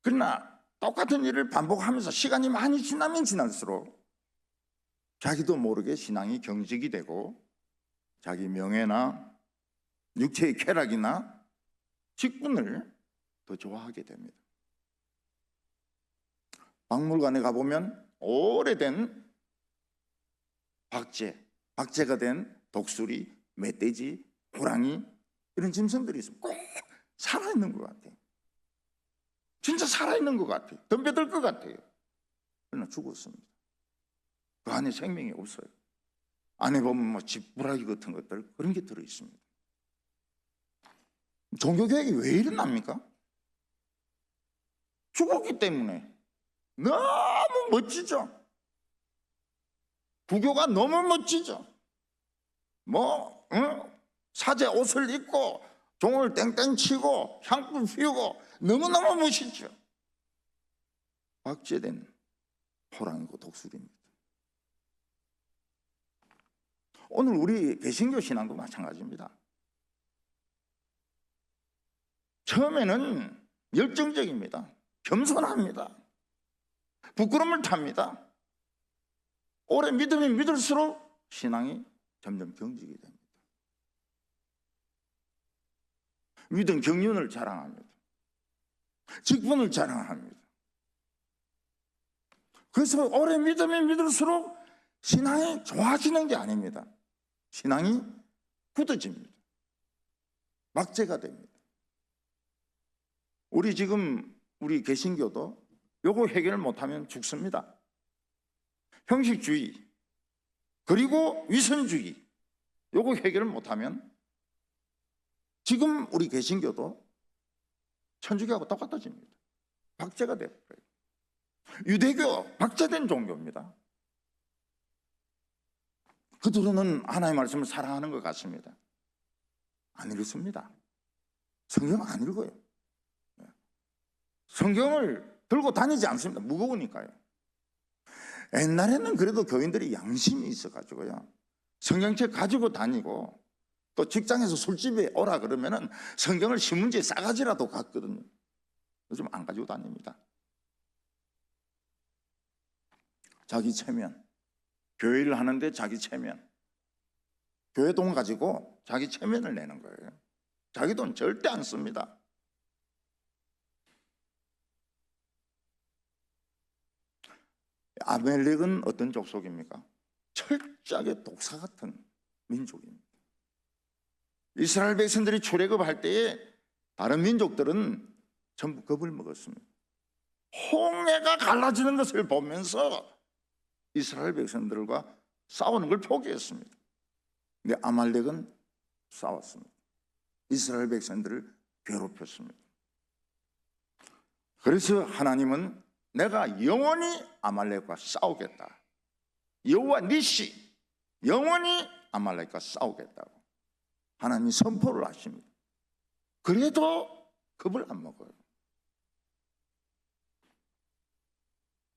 [SPEAKER 1] 그러나 똑같은 일을 반복하면서 시간이 많이 지나면 지날수록 자기도 모르게 신앙이 경직이 되고 자기 명예나 육체의 쾌락이나 직분을 더 좋아하게 됩니다. 박물관에 가보면 오래된 박제가 된 독수리, 멧돼지, 호랑이 이런 짐승들이 있으면 꼭 살아있는 것 같아요. 진짜 살아있는 것 같아요. 덤벼들 것 같아요. 그러나 죽었습니다. 그 안에 생명이 없어요. 안에 보면 뭐 지푸라기 같은 것들 그런 게 들어있습니다. 종교개혁이 왜 일어납니까? 죽었기 때문에. 너무 멋지죠. 부교가 너무 멋지죠. 사제 옷을 입고 종을 땡땡 치고 향불 피우고 너무너무 멋있죠. 박제된 호랑이고 독수리입니다. 오늘 우리 개신교 신앙도 마찬가지입니다. 처음에는 열정적입니다. 겸손합니다. 부끄러움을 탑니다. 오래 믿으면 믿을수록 신앙이 점점 경직이 됩니다. 믿음 경륜을 자랑합니다. 직분을 자랑합니다. 그래서 오래 믿으면 믿을수록 신앙이 좋아지는 게 아닙니다. 신앙이 굳어집니다. 막제가 됩니다. 우리 개신교도 요거 해결 못하면 죽습니다. 형식주의 그리고 위선주의 요거 해결을 못하면 지금 우리 개신교도 천주교하고 똑같아집니다. 박제가 돼버려요. 유대교 박제된 종교입니다. 그들은 하나님의 말씀을 사랑하는 것 같습니다. 안 읽습니다. 성경 안 읽어요. 성경을 들고 다니지 않습니다. 무거우니까요. 옛날에는 그래도 교인들이 양심이 있어가지고요, 성경책 가지고 다니고 또 직장에서 술집에 오라 그러면은 성경을 신문지에 싸가지라도 갔거든요. 요즘 안 가지고 다닙니다. 자기 체면, 교회 일을 하는데 자기 체면, 교회 돈 가지고 자기 체면을 내는 거예요. 자기 돈 절대 안 씁니다. 아멜렉은 어떤 족속입니까? 철저하게 독사 같은 민족입니다. 이스라엘 백성들이 출애굽할 때에 다른 민족들은 전부 겁을 먹었습니다. 홍해가 갈라지는 것을 보면서 이스라엘 백성들과 싸우는 걸 포기했습니다. 근데 아말렉은 싸웠습니다. 이스라엘 백성들을 괴롭혔습니다. 그래서 하나님은 내가 영원히 아말렉과 싸우겠다. 여호와 니시, 영원히 아말렉과 싸우겠다고 하나님이 선포를 하십니다. 그래도 겁을 안 먹어요.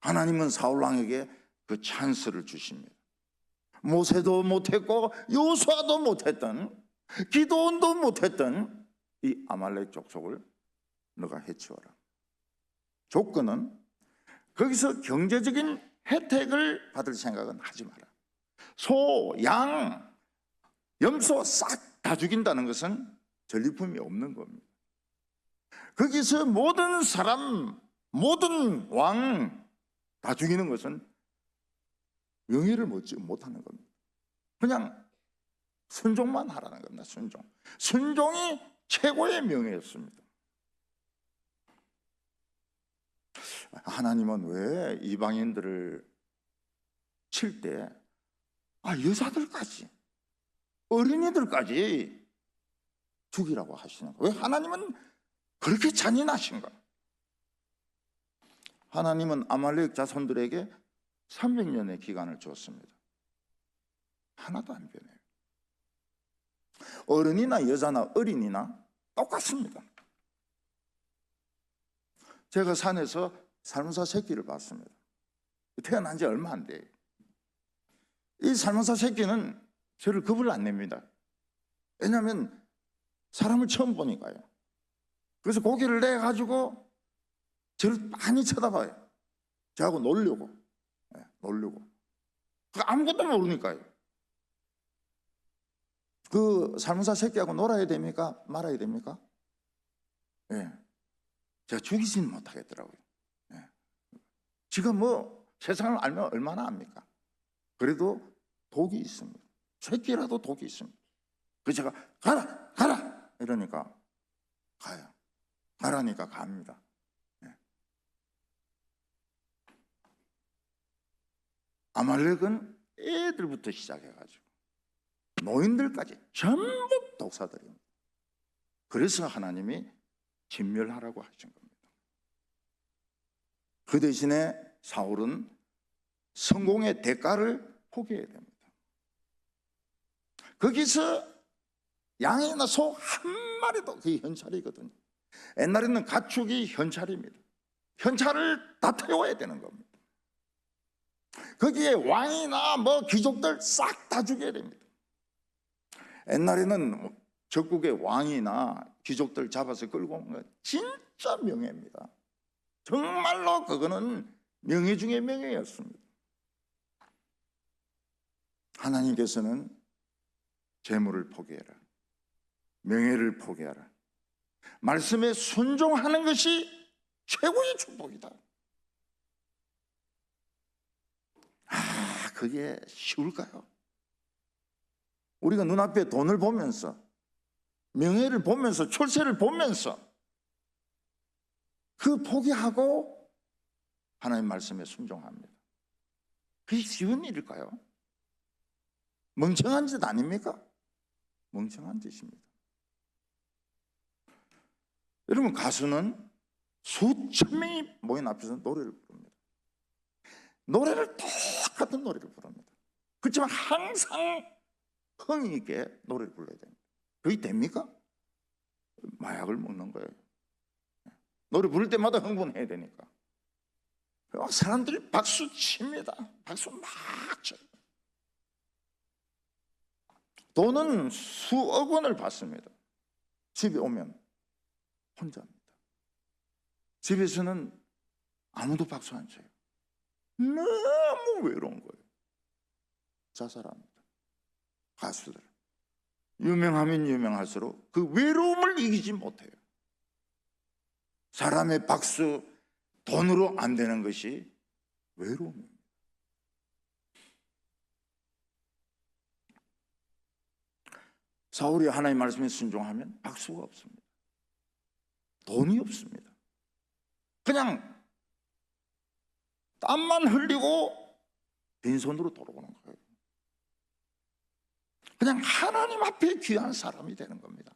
[SPEAKER 1] 하나님은 사울왕에게 그 찬스를 주십니다. 모세도 못했고 여호수아도 못했던, 기드온도 못했던 이 아말렉 족속을 너가 해치워라. 조건은 거기서 경제적인 혜택을 받을 생각은 하지 마라. 소, 양, 염소 싹 다 죽인다는 것은 전리품이 없는 겁니다. 거기서 모든 사람, 모든 왕 다 죽이는 것은 명예를 못하는 겁니다. 그냥 순종만 하라는 겁니다. 순종이 최고의 명예였습니다. 하나님은 왜 이방인들을 칠 때 여자들까지, 어린이들까지 죽이라고 하시는 거예요? 왜 하나님은 그렇게 잔인하신가? 하나님은 아말렉 자손들에게 300년의 기간을 주었습니다. 하나도 안 변해요. 어른이나 여자나 어린이나 똑같습니다. 제가 산에서 살무사 새끼를 봤습니다. 태어난 지 얼마 안 돼요. 이 살모사 새끼는 저를 겁을 안 냅니다. 왜냐하면 사람을 처음 보니까요. 그래서 고개를 내가지고 저를 많이 쳐다봐요. 저하고 놀려고. 놀려고. 아무것도 모르니까요. 그 살모사 새끼하고 놀아야 됩니까? 말아야 됩니까? 예. 제가 죽이지는 못하겠더라고요. 예. 지금 뭐 세상을 알면 얼마나 압니까? 그래도 독이 있습니다. 새끼라도 독이 있습니다. 그래서 제가 가라! 가라! 이러니까 가요. 가라니까 갑니다. 예. 아말렉은 애들부터 시작해가지고 노인들까지 전부 독사들입니다. 그래서 하나님이 진멸하라고 하신 겁니다. 그 대신에 사울은 성공의 대가를 포기해야 됩니다. 거기서 양이나 소 한 마리도 그게 현찰이거든요. 옛날에는 가축이 현찰입니다. 현찰을 다 태워야 되는 겁니다. 거기에 왕이나 뭐 귀족들 싹 다 죽여야 됩니다. 옛날에는 적국의 왕이나 귀족들 잡아서 끌고 온 건 진짜 명예입니다. 정말로 그거는 명예 중에 명예였습니다. 하나님께서는 재물을 포기해라, 명예를 포기하라, 말씀에 순종하는 것이 최고의 축복이다. 그게 쉬울까요? 우리가 눈앞에 돈을 보면서, 명예를 보면서, 출세를 보면서 그 포기하고 하나님 말씀에 순종합니다. 그게 쉬운 일일까요? 멍청한 짓 아닙니까? 멍청한 짓입니다. 여러분, 가수는 수천 명이 모인 앞에서 노래를 부릅니다. 노래를 똑같은 노래를 부릅니다. 그렇지만 항상 흥이 있게 노래를 불러야 됩니다. 그게 됩니까? 마약을 먹는 거예요. 노래 부를 때마다 흥분해야 되니까. 사람들이 박수 칩니다. 박수 막 쳐요. 돈은 수억 원을 받습니다. 집에 오면 혼자입니다. 집에서는 아무도 박수 안 쳐요. 너무 외로운 거예요. 자살합니다. 가수들 유명하면 유명할수록 그 외로움을 이기지 못해요. 사람의 박수, 돈으로 안 되는 것이 외로움입니다. 사울이 하나님 말씀에 순종하면 박수가 없습니다. 돈이 없습니다. 그냥 땀만 흘리고 빈손으로 돌아오는 거예요. 그냥 하나님 앞에 귀한 사람이 되는 겁니다.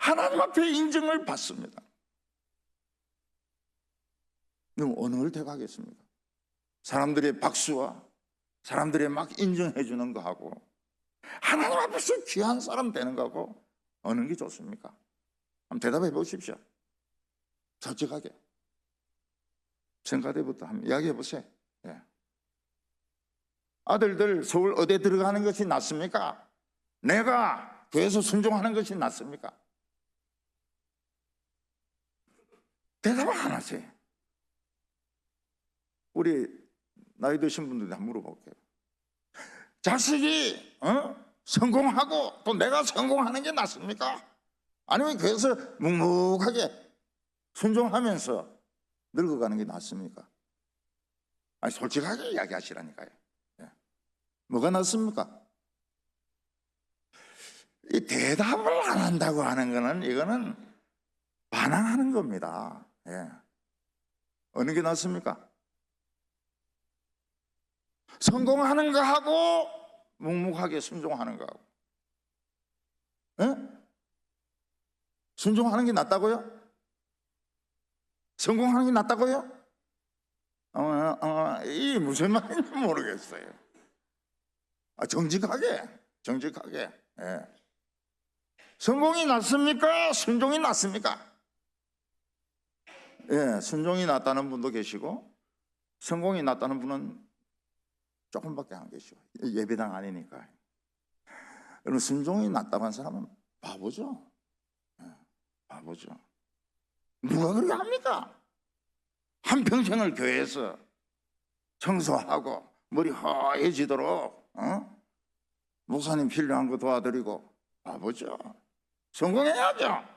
[SPEAKER 1] 하나님 앞에 인정을 받습니다. 그럼 어느 걸 택하겠습니까? 사람들의 박수와 사람들의 막 인정해 주는 거하고 하나님 앞에서 귀한 사람 되는 거하고 어느 게 좋습니까? 한번 대답해 보십시오. 솔직하게 생각해부터 한번 이야기해 보세요. 예. 아들들 서울 어디 들어가는 것이 낫습니까? 내가 교회에서 순종하는 것이 낫습니까? 대답을 안 하세요. 우리 나이 드신 분들한테 한번 물어볼게요. 자식이 성공하고 또 내가 성공하는 게 낫습니까? 아니면 교회에서 묵묵하게 순종하면서 늙어가는 게 낫습니까? 아니, 솔직하게 이야기하시라니까요. 예. 뭐가 낫습니까? 이 대답을 안 한다고 하는 거는 이거는 반항하는 겁니다. 예. 어느 게 낫습니까? 성공하는 거하고 묵묵하게 순종하는 거하고. 예? 순종하는 게 낫다고요? 성공하는 게 낫다고요? 이 무슨 말인지 모르겠어요. 정직하게. 예. 성공이 낫습니까? 순종이 낫습니까? 예, 순종이 낫다는 분도 계시고 성공이 낫다는 분은 조금밖에 안 계시오. 예배당 아니니까. 여러분, 순종이 낫다고 한 사람은 바보죠. 바보죠. 누가 그렇게 합니까? 한평생을 교회에서 청소하고 머리 허해지도록 목사님 필요한 거 도와드리고. 바보죠. 성공해야죠.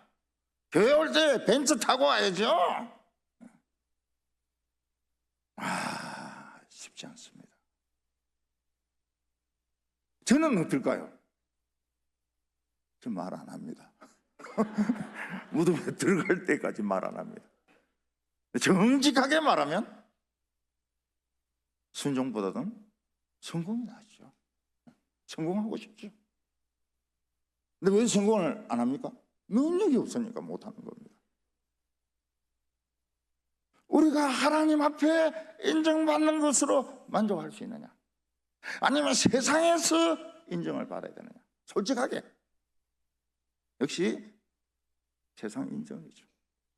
[SPEAKER 1] 교회 올 때 벤츠 타고 와야죠. 쉽지 않습니다. 저는 어떨까요? 저 말 안 합니다. 무덤에 들어갈 때까지 말 안 합니다. 정직하게 말하면 순종보다는 성공이 낫죠. 성공하고 싶죠. 근데 왜 성공을 안 합니까? 능력이 없으니까 못하는 겁니다. 우리가 하나님 앞에 인정받는 것으로 만족할 수 있느냐? 아니면 세상에서 인정을 받아야 되느냐? 솔직하게. 역시 세상 인정이죠.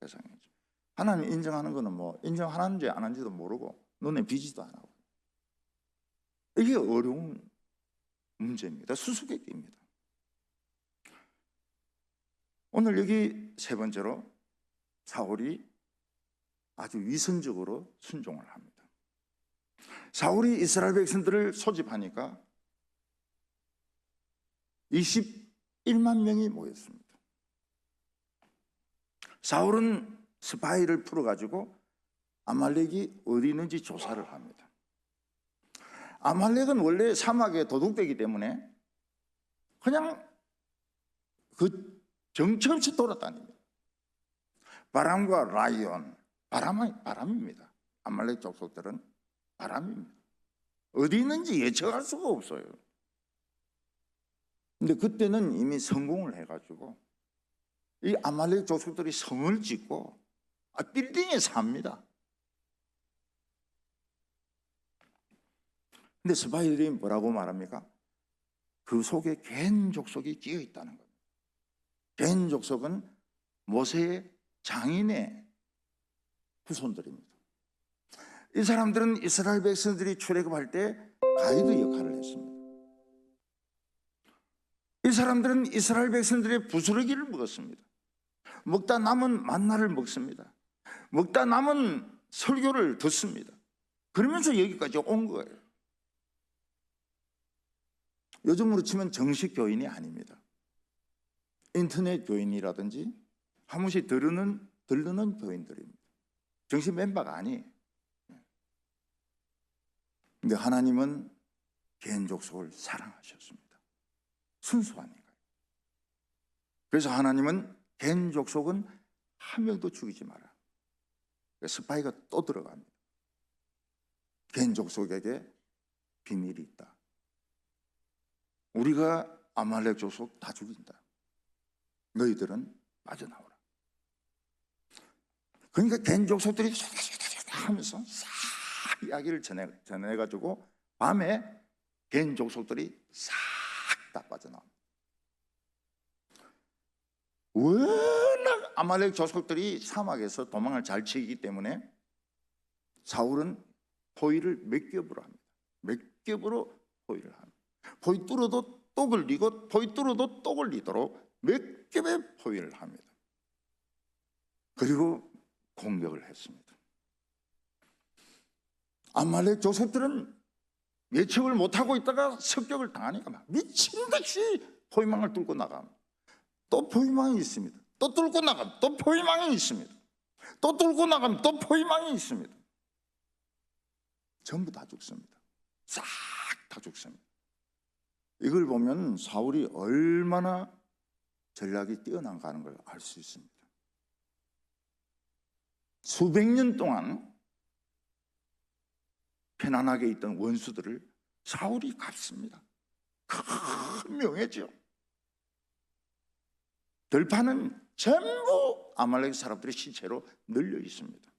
[SPEAKER 1] 세상 인정. 하나님 인정하는 거는 뭐 인정하는지 안 하는지도 모르고 눈에 비지도 안 하고. 이게 어려운 문제입니다. 수수께끼입니다. 오늘 여기 세 번째로 사울이 아주 위선적으로 순종을 합니다. 사울이 이스라엘 백성들을 소집하니까 21만 명이 모였습니다. 사울은 스파이를 풀어가지고 아말렉이 어디 있는지 조사를 합니다. 아말렉은 원래 사막에 도둑되기 때문에 그냥 그 정처 없이 돌아다닙니다. 바람과 라이온, 바람입니다. 아말렉 족속들은 바람입니다. 어디 있는지 예측할 수가 없어요. 근데 그때는 이미 성공을 해가지고 이 아말렉 족속들이 성을 짓고 빌딩에 삽니다. 근데 스파이들이 뭐라고 말합니까? 그 속에 겐 족속이 끼어 있다는 겁니다. 겐 족속은 모세의 장인의 후손들입니다. 이 사람들은 이스라엘 백성들이 출애굽할 때 가이드 역할을 했습니다. 이 사람들은 이스라엘 백성들의 부스러기를 먹었습니다. 먹다 남은 만나를 먹습니다. 먹다 남은 설교를 듣습니다. 그러면서 여기까지 온 거예요. 요즘으로 치면 정식 교인이 아닙니다. 인터넷 교인이라든지 한 번씩 들르는 교인들입니다. 정식 멤버가 아니에요. 근데 하나님은 개인 족속을 사랑하셨습니다. 순수하니까요. 그래서 하나님은 개인 족속은 한 명도 죽이지 마라. 스파이가 또 들어갑니다. 개인 족속에게 비밀이 있다. 우리가 아말렉 족속 다 죽인다. 너희들은 빠져나오라. 그러니까 개인 족속들이 하면서 싹 이야기를 전해가지고 밤에 개인 족속들이 싹 다 빠져나옵니다. 워낙 아말렉 족속들이 사막에서 도망을 잘 치기 때문에 사울은 포위를 몇 겹으로 합니다. 몇 겹으로 포위를 합니다. 포위 뚫어도 또 걸리고 포위 뚫어도 또 걸리도록 몇 겹의 포위를 합니다. 그리고 공격을 했습니다. 아말렉 족속들은 예측을 못하고 있다가 습격을 당하니까 막 미친 듯이 포위망을 뚫고 나갑니다. 또 포위망이 있습니다. 또 뚫고 나가면 또 포위망이 있습니다. 또 뚫고 나가면 또 포위망이 있습니다. 전부 다 죽습니다. 싹 다 죽습니다. 이걸 보면 사울이 얼마나 전략이 뛰어난가 하는 걸 알 수 있습니다. 수백 년 동안 편안하게 있던 원수들을 사울이 갚습니다. 큰 명예죠. 들판은 전부 아말렉 사람들의 시체로 널려 있습니다.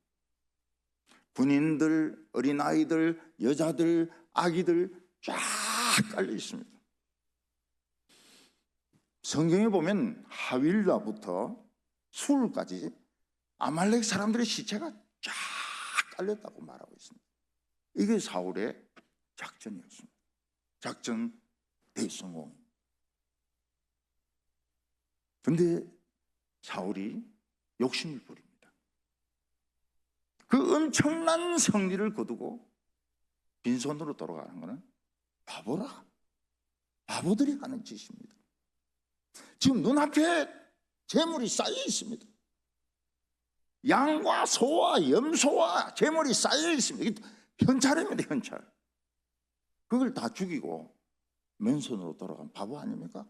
[SPEAKER 1] 군인들, 어린아이들, 여자들, 아기들 쫙 깔려 있습니다. 성경에 보면 하윌라부터 술까지 아말렉 사람들의 시체가 쫙 깔렸다고 말하고 있습니다. 이게 사울의 작전이었습니다. 작전 대성공. 근데 사울이 욕심을 부립니다. 그 엄청난 승리를 거두고 빈손으로 돌아가는 것은 바보라. 바보들이 하는 짓입니다. 지금 눈앞에 재물이 쌓여 있습니다. 양과 소와 염소와 재물이 쌓여 있습니다. 이게 현찰입니다. 현찰. 그걸 다 죽이고 맨손으로 돌아간 바보 아닙니까?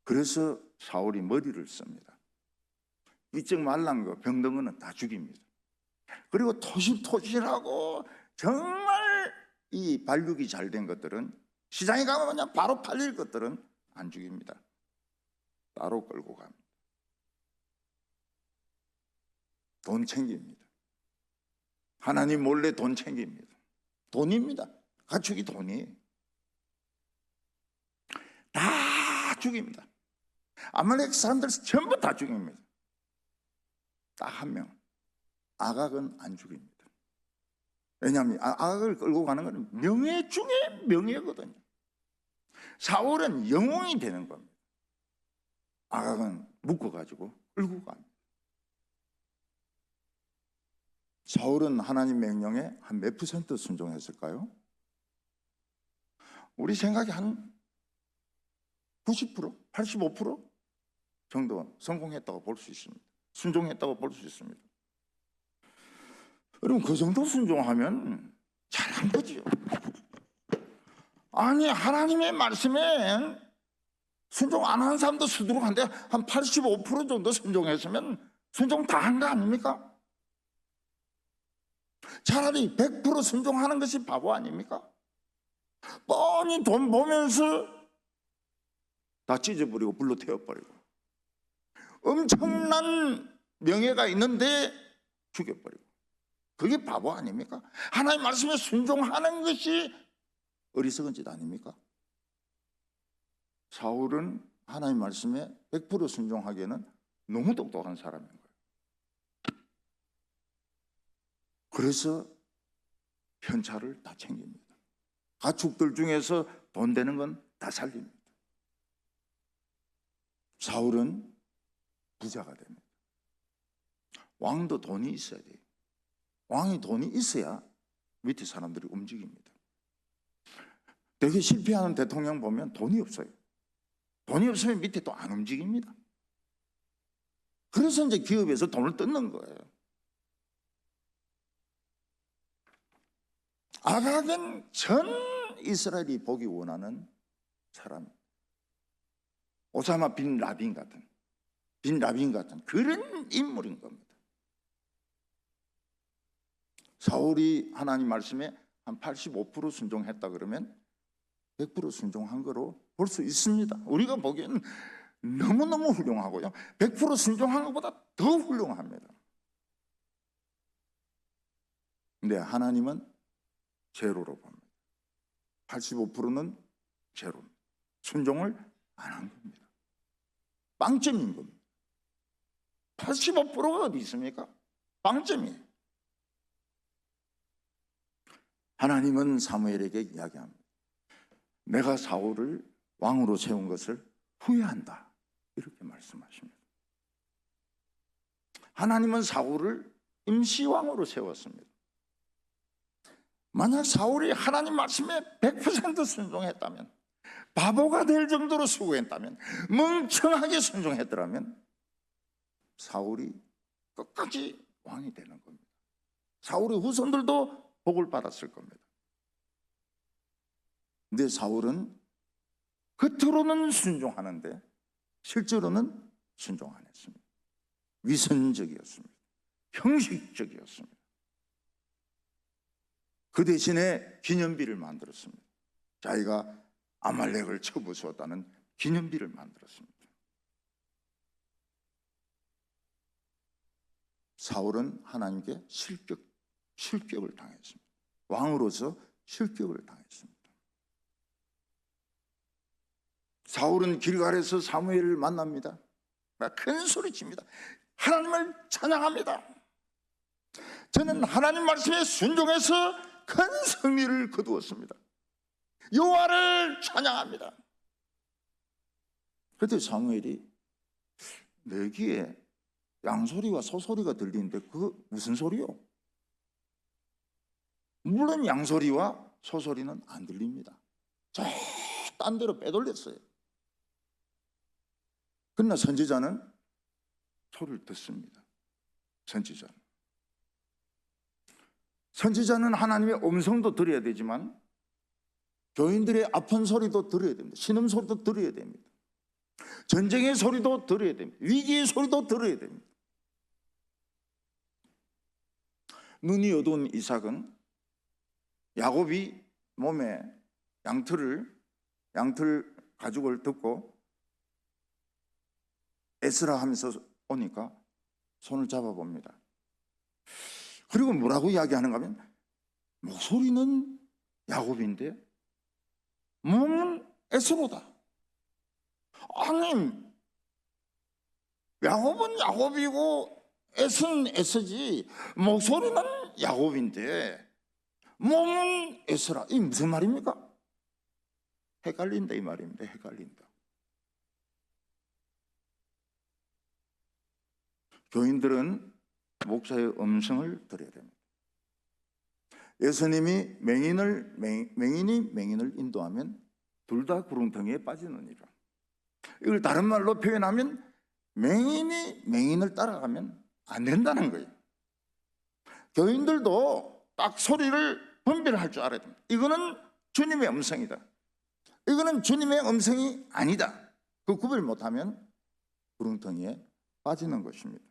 [SPEAKER 1] 그래서 사울이 머리를 씁니다. 이쪽 말란 거 병든 거는 다 죽입니다. 그리고 토실토실하고 정말 이 발육이 잘 된 것들은, 시장에 가면 그냥 바로 팔릴 것들은 안 죽입니다. 따로 끌고 갑니다. 돈 챙깁니다. 하나님 몰래 돈 챙깁니다. 돈입니다. 가축이 돈이에요. 다 죽입니다. 아말렉 사람들 전부 다 죽입니다. 딱 한 명, 아각은 안 죽입니다. 왜냐하면 아각을 끌고 가는 것은 명예 중에 명예거든요. 사울은 영웅이 되는 겁니다. 아각은 묶어가지고 끌고 갑니다. 사울은 하나님 명령에 한 몇 % 순종했을까요? 우리 생각에 한 90%, 85% 정도 성공했다고 볼 수 있습니다. 순종했다고 볼 수 있습니다. 여러분, 그 정도 순종하면 잘한 거지요. 아니, 하나님의 말씀에 순종 안 하는 사람도 수두룩한데 한 85% 정도 순종했으면 순종 다 한 거 아닙니까? 차라리 100% 순종하는 것이 바보 아닙니까? 뻔히 돈 보면서 다 찢어버리고 불로 태워버리고, 엄청난 명예가 있는데 죽여버리고, 그게 바보 아닙니까? 하나님 말씀에 순종하는 것이 어리석은 짓 아닙니까? 사울은 하나님 말씀에 100% 순종하기에는 너무 똑똑한 사람인 거예요. 그래서 현찰을 다 챙깁니다. 가축들 중에서 돈 되는 건 다 살립니다. 사울은 부자가 됩니다. 왕도 돈이 있어야 돼요. 왕이 돈이 있어야 밑에 사람들이 움직입니다. 되게 실패하는 대통령 보면 돈이 없어요. 돈이 없으면 밑에 또 안 움직입니다. 그래서 이제 기업에서 돈을 뜯는 거예요. 아각은 전 이스라엘이 보기 원하는 사람, 오사마 빈 라빈 같은 그런 인물인 겁니다. 사울이 하나님 말씀에 한 85% 순종했다 그러면 100% 순종한 거로 볼 수 있습니다. 우리가 보기에는 너무너무 훌륭하고요, 100% 순종한 것보다 더 훌륭합니다. 근데 하나님은 제로로 봅니다. 85%는 제로입니다. 순종을 안 한 겁니다. 빵점인 겁니다. 85%가 어디 있습니까? 빵점이에요. 하나님은 사무엘에게 이야기합니다. 내가 사울을 왕으로 세운 것을 후회한다, 이렇게 말씀하십니다. 하나님은 사울을 임시왕으로 세웠습니다. 만약 사울이 하나님 말씀에 100% 순종했다면, 바보가 될 정도로 수고했다면, 멍청하게 순종했더라면 사울이 끝까지 왕이 되는 겁니다. 사울의 후손들도 복을 받았을 겁니다. 근데 사울은 겉으로는 순종하는데 실제로는 순종 안 했습니다. 위선적이었습니다. 형식적이었습니다. 그 대신에 기념비를 만들었습니다. 자기가 아말렉을 쳐부수었다는 기념비를 만들었습니다. 사울은 하나님께 실격을 당했습니다. 왕으로서 실격을 당했습니다. 사울은 길갈에서 사무엘을 만납니다. 큰 소리 칩니다. 하나님을 찬양합니다. 저는 하나님 말씀에 순종해서 큰 승리를 거두었습니다. 여호와를 찬양합니다. 그때 사무엘이 내 귀에 양소리와 소소리가 들리는데 그거 무슨 소리요? 물론 양소리와 소소리는 안 들립니다. 저 딴 데로 빼돌렸어요. 그러나 선지자는 소리를 듣습니다. 선지자는 하나님의 음성도 들어야 되지만 교인들의 아픈 소리도 들어야 됩니다. 신음소리도 들어야 됩니다. 전쟁의 소리도 들어야 됩니다. 위기의 소리도 들어야 됩니다. 눈이 어두운 이삭은 야곱이 몸에 양털 가죽을 듣고 애쓰라 하면서 오니까 손을 잡아봅니다. 그리고 뭐라고 이야기하는가 하면 목소리는 야곱인데 몸은 에스로다. 아니, 야곱은 야곱이고 에스는 에스지 목소리는 야곱인데 몸은 에스라. 이 무슨 말입니까? 헷갈린다 이 말입니다. 헷갈린다. 교인들은 목사의 음성을 들어야 됩니다. 예수님이 맹인이 맹인을 인도하면 둘 다 구렁텅이에 빠지느니라. 이걸 다른 말로 표현하면 맹인이 맹인을 따라가면 안 된다는 거예요. 교인들도 딱 소리를 분별할 줄 알아야 됩니다. 이거는 주님의 음성이다. 이거는 주님의 음성이 아니다. 그 구별 못하면 구렁텅이에 빠지는 것입니다.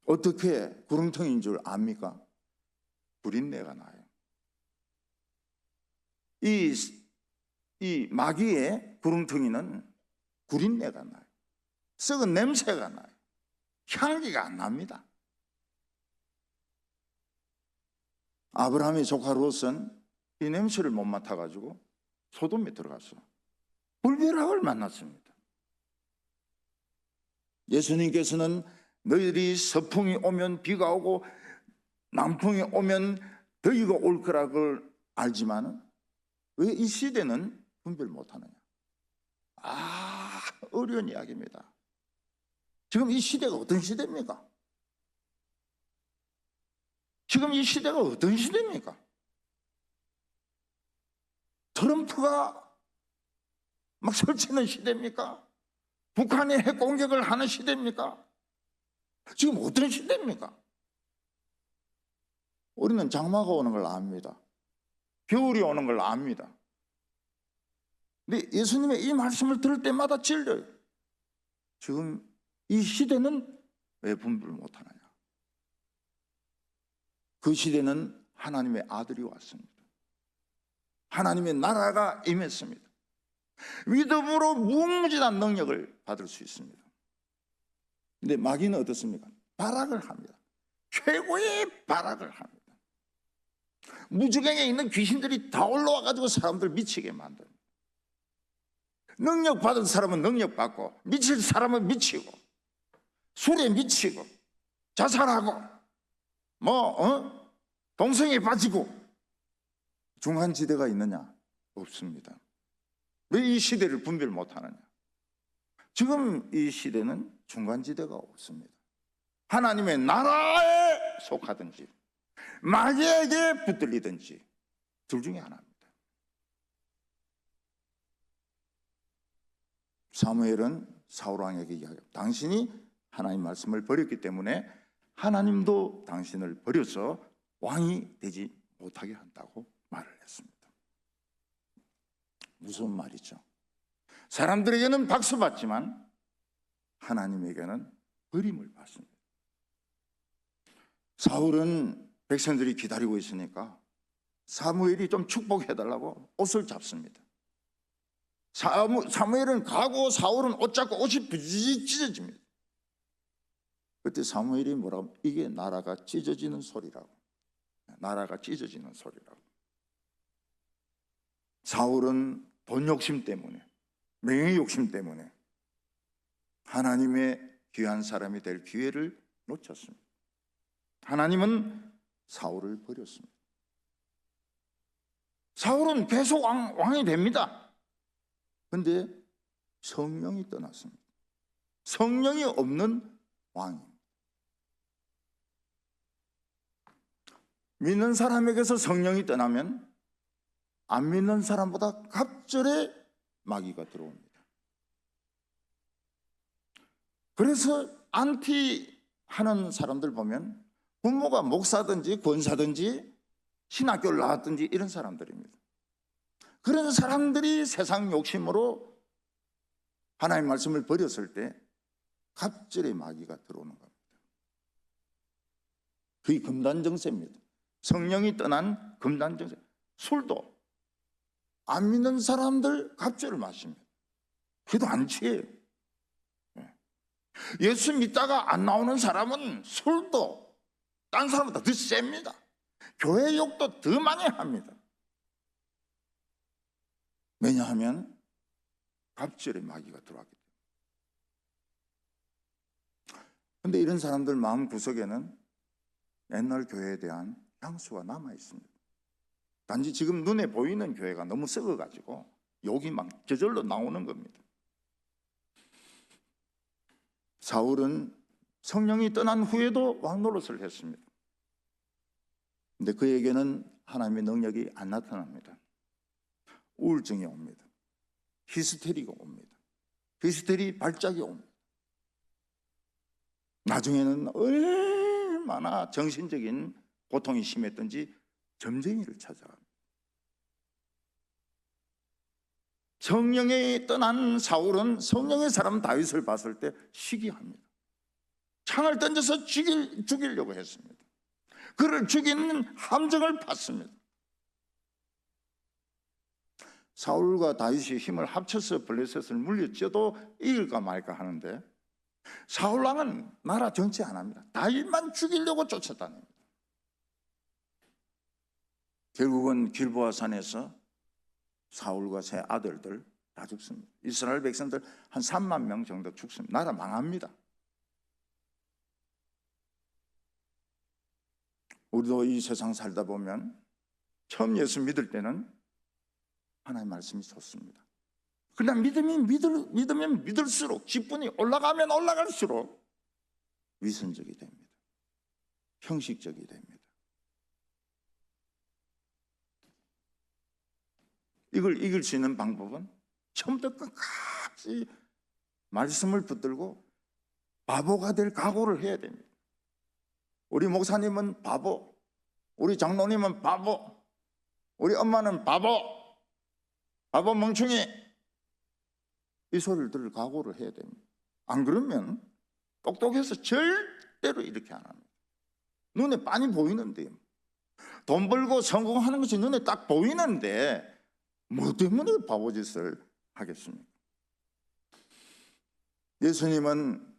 [SPEAKER 1] 어떻게 구렁텅이인 줄 압니까? 구린내가 나요. 이 마귀의 구렁텅이는 구린내가 나요. 썩은 냄새가 나요. 향기가 안 납니다. 아브라함의 조카 롯은 이 냄새를 못 맡아가지고 소돔에 들어가서 불벼락을 만났습니다. 예수님께서는 너희들이 서풍이 오면 비가 오고 남풍이 오면 더위가 올 거라고 알지만 왜 이 시대는 분별 못하느냐? 어려운 이야기입니다. 지금 이 시대가 어떤 시대입니까? 지금 이 시대가 어떤 시대입니까? 트럼프가 막 설치는 시대입니까? 북한이 핵 공격을 하는 시대입니까? 지금 어떤 시대입니까? 우리는 장마가 오는 걸 압니다. 겨울이 오는 걸 압니다. 근데 예수님의 이 말씀을 들을 때마다 질려요. 지금 이 시대는 왜 분별을 못하느냐? 그 시대는 하나님의 아들이 왔습니다. 하나님의 나라가 임했습니다. 믿음으로 무궁무진한 능력을 받을 수 있습니다. 근데 마귀는 어떻습니까? 발악을 합니다. 최고의 발악을 합니다. 무주경에 있는 귀신들이 다 올라와 가지고 사람들 미치게 만듭니다. 능력 받은 사람은 능력 받고 미칠 사람은 미치고 술에 미치고 자살하고 동성에 빠지고 중간지대가 있느냐? 없습니다. 왜 이 시대를 분별 못하느냐? 지금 이 시대는 중간지대가 없습니다. 하나님의 나라에 속하든지 마귀에게 붙들리든지 둘 중에 하나입니다. 사무엘은 사울왕에게 이야기합니다. 당신이 하나님 말씀을 버렸기 때문에 하나님도 당신을 버려서 왕이 되지 못하게 한다고 말을 했습니다. 무서운 말이죠. 사람들에게는 박수 받지만 하나님에게는 버림을 받습니다. 사울은 백성들이 기다리고 있으니까 사무엘이 좀 축복해달라고 옷을 잡습니다. 사무엘은 가고 사울은 옷 잡고 옷이 부지지 찢어집니다. 그때 사무엘이 뭐라고 하면 이게 나라가 찢어지는 소리라고. 나라가 찢어지는 소리라고. 사울은 돈 욕심 때문에, 명예 욕심 때문에 하나님의 귀한 사람이 될 기회를 놓쳤습니다. 하나님은 사울을 버렸습니다. 사울은 계속 왕이 됩니다. 그런데 성령이 떠났습니다. 성령이 없는 왕입니다. 믿는 사람에게서 성령이 떠나면 안 믿는 사람보다 갑절에 마귀가 들어옵니다. 그래서 안티 하는 사람들 보면 부모가 목사든지 권사든지 신학교를 나왔든지 이런 사람들입니다. 그런 사람들이 세상 욕심으로 하나님의 말씀을 버렸을 때 갑절에 마귀가 들어오는 겁니다. 그게 금단정세입니다. 성령이 떠난 금단정세. 술도 안 믿는 사람들 갑절을 마십니다. 그래도 안 취해요. 예수 믿다가 안 나오는 사람은 술도 딴 사람보다 더 셉니다. 교회 욕도 더 많이 합니다. 왜냐하면 갑절에 마귀가 들어왔기 때문에. 그런데 이런 사람들 마음 구석에는 옛날 교회에 대한 향수가 남아 있습니다. 단지 지금 눈에 보이는 교회가 너무 썩어가지고 욕이 막 저절로 나오는 겁니다. 사울은 성령이 떠난 후에도 왕 노릇을 했습니다. 근데 그에게는 하나님의 능력이 안 나타납니다. 우울증이 옵니다. 히스테리가 옵니다. 히스테리 발작이 옵니다. 나중에는 얼마나 정신적인 고통이 심했던지 점쟁이를 찾아갑니다. 성령이 떠난 사울은 성령의 사람 다윗을 봤을 때 시기합니다. 창을 던져서 죽이려고 했습니다. 그를 죽이는 함정을 팠습니다. 사울과 다윗이 힘을 합쳐서 블레셋을 물리쳐도 이길까 말까 하는데 사울 왕은 나라 정치 안 합니다. 다윗만 죽이려고 쫓아다닙니다. 결국은 길보아 산에서 사울과 세 아들들 다 죽습니다. 이스라엘 백성들 한 3만 명 정도 죽습니다. 나라 망합니다. 우리도 이 세상 살다 보면 처음 예수 믿을 때는 하나님의 말씀이 좋습니다. 그러나 믿으면 믿을수록 기쁨이 올라가면 올라갈수록 위선적이 됩니다. 형식적이 됩니다. 이걸 이길 수 있는 방법은 처음부터 끝까지 말씀을 붙들고 바보가 될 각오를 해야 됩니다. 우리 목사님은 바보, 우리 장로님은 바보, 우리 엄마는 바보 멍충이, 이 소리를 들을 각오를 해야 됩니다. 안 그러면 똑똑해서 절대로 이렇게 안 합니다. 눈에 빤히 보이는데요. 돈 벌고 성공하는 것이 눈에 딱 보이는데 뭐 때문에 바보짓을 하겠습니까? 예수님은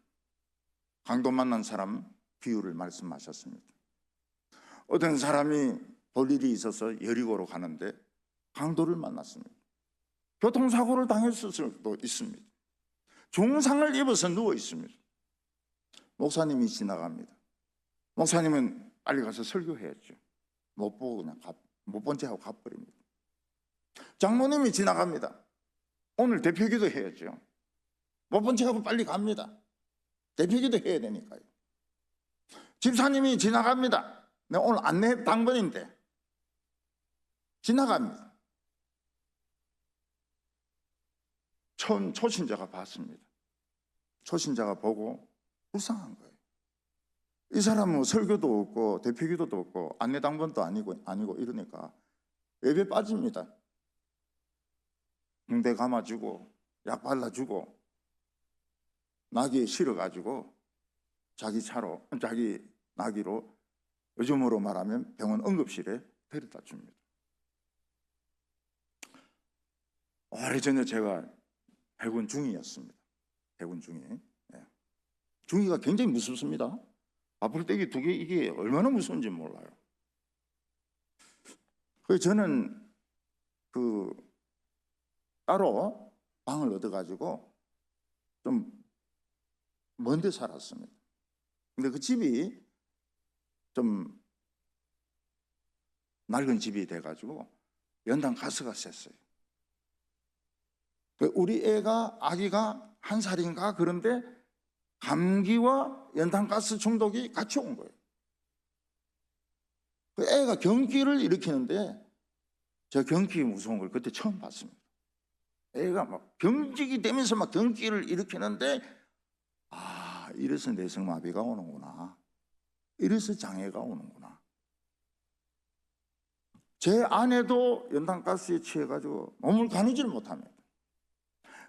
[SPEAKER 1] 강도 만난 사람 비유를 말씀하셨습니다. 어떤 사람이 볼 일이 있어서 여리고로 가는데 강도를 만났습니다. 교통사고를 당했을 수도 있습니다. 중상을 입어서 누워 있습니다. 목사님이 지나갑니다. 목사님은 빨리 가서 설교해야죠. 못 보고 그냥 못 본 채 하고 가버립니다. 장모님이 지나갑니다. 오늘 대표기도 해야죠. 못 본 채 하고 빨리 갑니다. 대표기도 해야 되니까요. 집사님이 지나갑니다. 내가 오늘 안내 당번인데 지나갑니다. 초신자가 봤습니다. 초신자가 보고 불쌍한 거예요. 이 사람은 설교도 없고 대표기도도 없고 안내 당번도 아니고 이러니까 예배 빠집니다. 붕대 감아주고 약 발라주고 나귀에 실어가지고 자기 나귀로 요즘으로 말하면 병원 응급실에 데려다 줍니다. 오래전에 제가 해군 중위였습니다. 해군 중위. 중위가 굉장히 무섭습니다. 바풀떼기 2개 이게 얼마나 무서운지 몰라요. 그래서 저는 따로 방을 얻어가지고 좀 먼 데 살았습니다. 근데 그 집이 좀 낡은 집이 돼가지고 연탄 가스가 셌어요. 우리 아기가 1살인가 그런데 감기와 연탄가스 중독이 같이 온 거예요. 그 애가 경기를 일으키는데 제가 경기 무서운 걸 그때 처음 봤습니다. 애가 막 병직이 되면서 막 경기를 일으키는데 이래서 내성마비가 오는구나. 이래서 장애가 오는구나. 제 아내도 연탄가스에 취해가지고 몸을 가누지를 못합니다.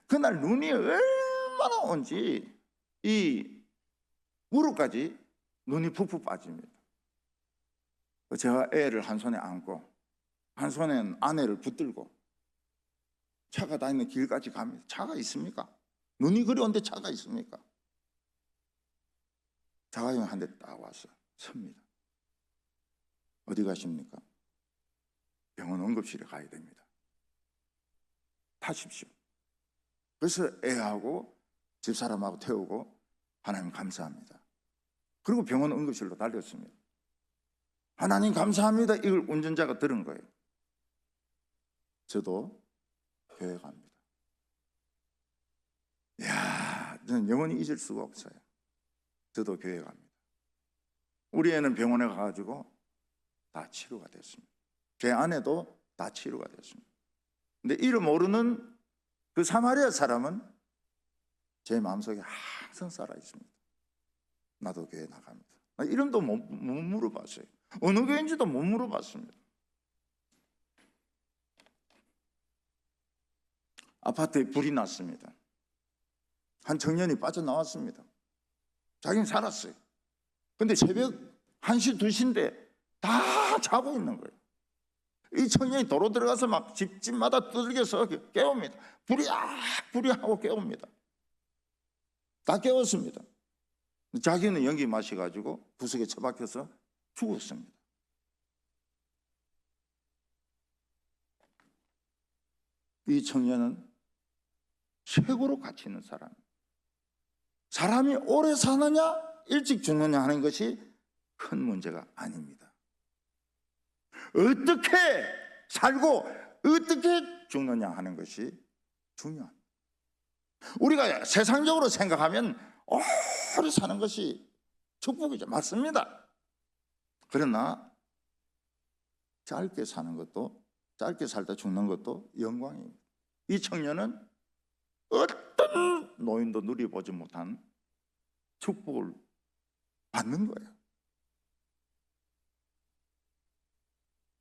[SPEAKER 1] 그날 눈이 얼마나 온지 이 무릎까지 눈이 푹푹 빠집니다. 제가 애를 한 손에 안고 한 손엔 아내를 붙들고 차가 다니는 길까지 갑니다. 차가 있습니까? 눈이 그리 온데 차가 있습니까? 자가용 한 대 딱 와서 섭니다. 어디 가십니까? 병원 응급실에 가야 됩니다. 타십시오. 그래서 애하고 집사람하고 태우고 하나님 감사합니다. 그리고 병원 응급실로 달렸습니다. 하나님 감사합니다. 이걸 운전자가 들은 거예요. 저도 교회 갑니다. 이야, 저는 영원히 잊을 수가 없어요. 저도 교회 갑니다. 우리 애는 병원에 가가지고 다 치료가 됐습니다. 제 아내도 다 치료가 됐습니다. 근데 이름 모르는 그 사마리아 사람은 제 마음속에 항상 살아 있습니다. 나도 교회 나갑니다. 이름도 못 물어봤어요. 어느 교회인지도 못 물어봤습니다. 아파트에 불이 났습니다. 한 청년이 빠져나왔습니다. 자기는 살았어요. 근데 새벽 1시, 2시인데 다 자고 있는 거예요. 이 청년이 도로 들어가서 막 집마다 두들겨서 깨웁니다. 불이야 하고 깨웁니다. 다 깨웠습니다. 자기는 연기 마셔가지고 구석에 처박혀서 죽었습니다. 이 청년은 최고로 가치 있는 사람. 사람이 오래 사느냐 일찍 죽느냐 하는 것이 큰 문제가 아닙니다. 어떻게 살고 어떻게 죽느냐 하는 것이 중요합니다. 우리가 세상적으로 생각하면 오래 사는 것이 축복이죠. 맞습니다. 그러나 짧게 사는 것도, 짧게 살다 죽는 것도 영광입니다. 이 청년은 어떤 노인도 누려보지 못한 축복을 받는 거예요.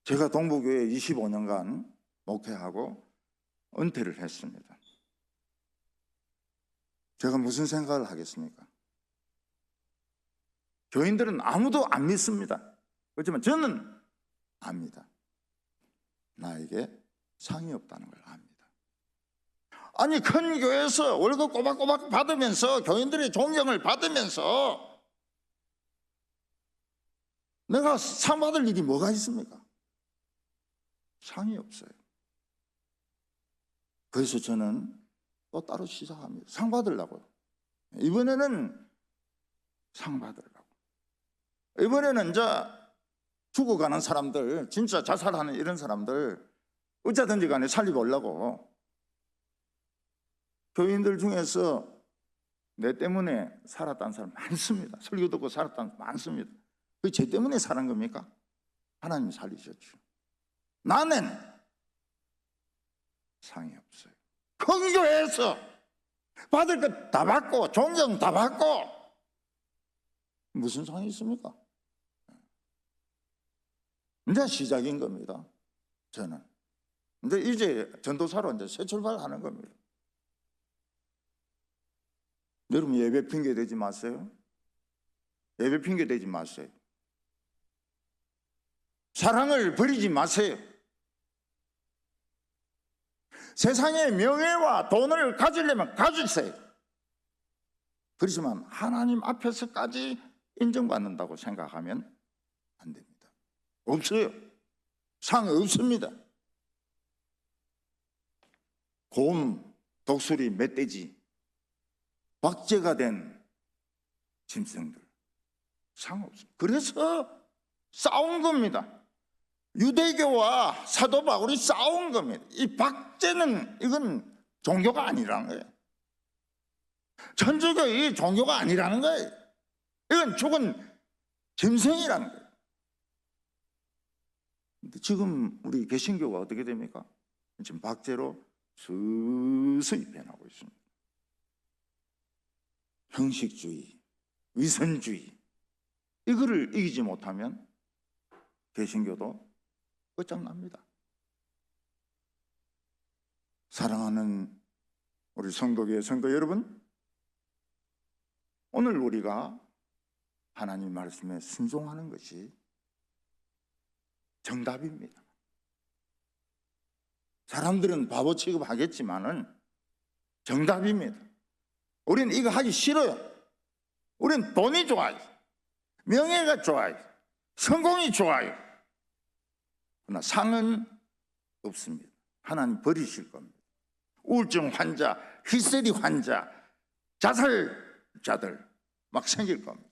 [SPEAKER 1] 제가 동부교회 25년간 목회하고 은퇴를 했습니다. 제가 무슨 생각을 하겠습니까? 교인들은 아무도 안 믿습니다. 그렇지만 저는 압니다. 나에게 상이 없다는 걸 압니다. 아니, 큰 교회에서 월급 꼬박꼬박 받으면서 교인들의 존경을 받으면서 내가 상 받을 일이 뭐가 있습니까? 상이 없어요. 그래서 저는 또 따로 시작합니다. 상 받으려고요. 이번에는 상 받으려고. 이번에는 이제 죽어가는 사람들, 진짜 자살하는 이런 사람들 어쩌든지 간에 살려보려고. 교인들 중에서 내 때문에 살았다는 사람 많습니다. 설교 듣고 살았다는 사람 많습니다. 그게 제 때문에 살은 겁니까? 하나님이 살리셨죠. 나는 상이 없어요. 큰 교회에서 받을 것 다 받고 존경 다 받고 무슨 상이 있습니까? 이제 시작인 겁니다. 저는 이제 전도사로 이제 새 출발하는 겁니다. 여러분, 예배 핑계 대지 마세요. 예배 핑계 대지 마세요. 사랑을 버리지 마세요. 세상의 명예와 돈을 가지려면 가지세요. 그렇지만 하나님 앞에서까지 인정받는다고 생각하면 안 됩니다. 없어요. 상 없습니다. 곰, 독수리, 멧돼지, 박제가 된 짐승들 상관없습니다. 그래서 싸운 겁니다. 유대교와 사도 바울이 싸운 겁니다. 이 박제는 이건 종교가 아니라는 거예요. 천주교의 종교가 아니라는 거예요. 이건 죽은 짐승이라는 거예요. 근데 지금 우리 개신교가 어떻게 됩니까? 지금 박제로 서서히 변하고 있습니다. 형식주의, 위선주의 이거를 이기지 못하면 개신교도 끝장납니다. 사랑하는 우리 성도교회 성도 여러분, 오늘 우리가 하나님 말씀에 순종하는 것이 정답입니다. 사람들은 바보 취급하겠지만은 정답입니다. 우리는 이거 하기 싫어요. 우리는 돈이 좋아요. 명예가 좋아요. 성공이 좋아요. 그러나 상은 없습니다. 하나님 버리실 겁니다. 우울증 환자, 히스테리 환자, 자살자들 막 생길 겁니다.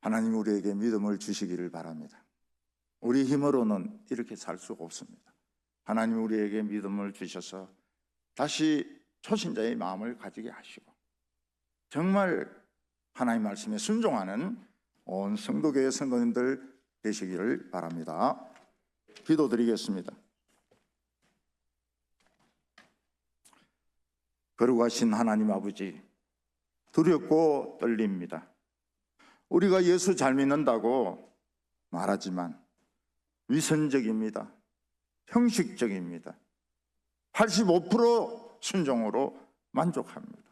[SPEAKER 1] 하나님 우리에게 믿음을 주시기를 바랍니다. 우리 힘으로는 이렇게 살 수가 없습니다. 하나님 우리에게 믿음을 주셔서 다시 초신자의 마음을 가지게 하시고 정말 하나님 말씀에 순종하는 온 성도교회 성도님들 되시기를 바랍니다. 기도드리겠습니다. 거룩하신 하나님 아버지, 두렵고 떨립니다. 우리가 예수 잘 믿는다고 말하지만 위선적입니다. 형식적입니다. 85% 순종으로 만족합니다.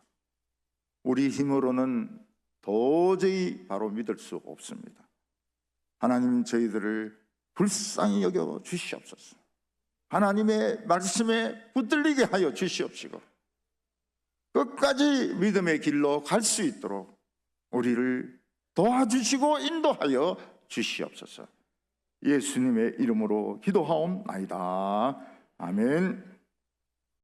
[SPEAKER 1] 우리 힘으로는 도저히 바로 믿을 수 없습니다. 하나님 저희들을 불쌍히 여겨 주시옵소서. 하나님의 말씀에 붙들리게 하여 주시옵시고 끝까지 믿음의 길로 갈 수 있도록 우리를 도와주시고 인도하여 주시옵소서. 예수님의 이름으로 기도하옵나이다. 아멘.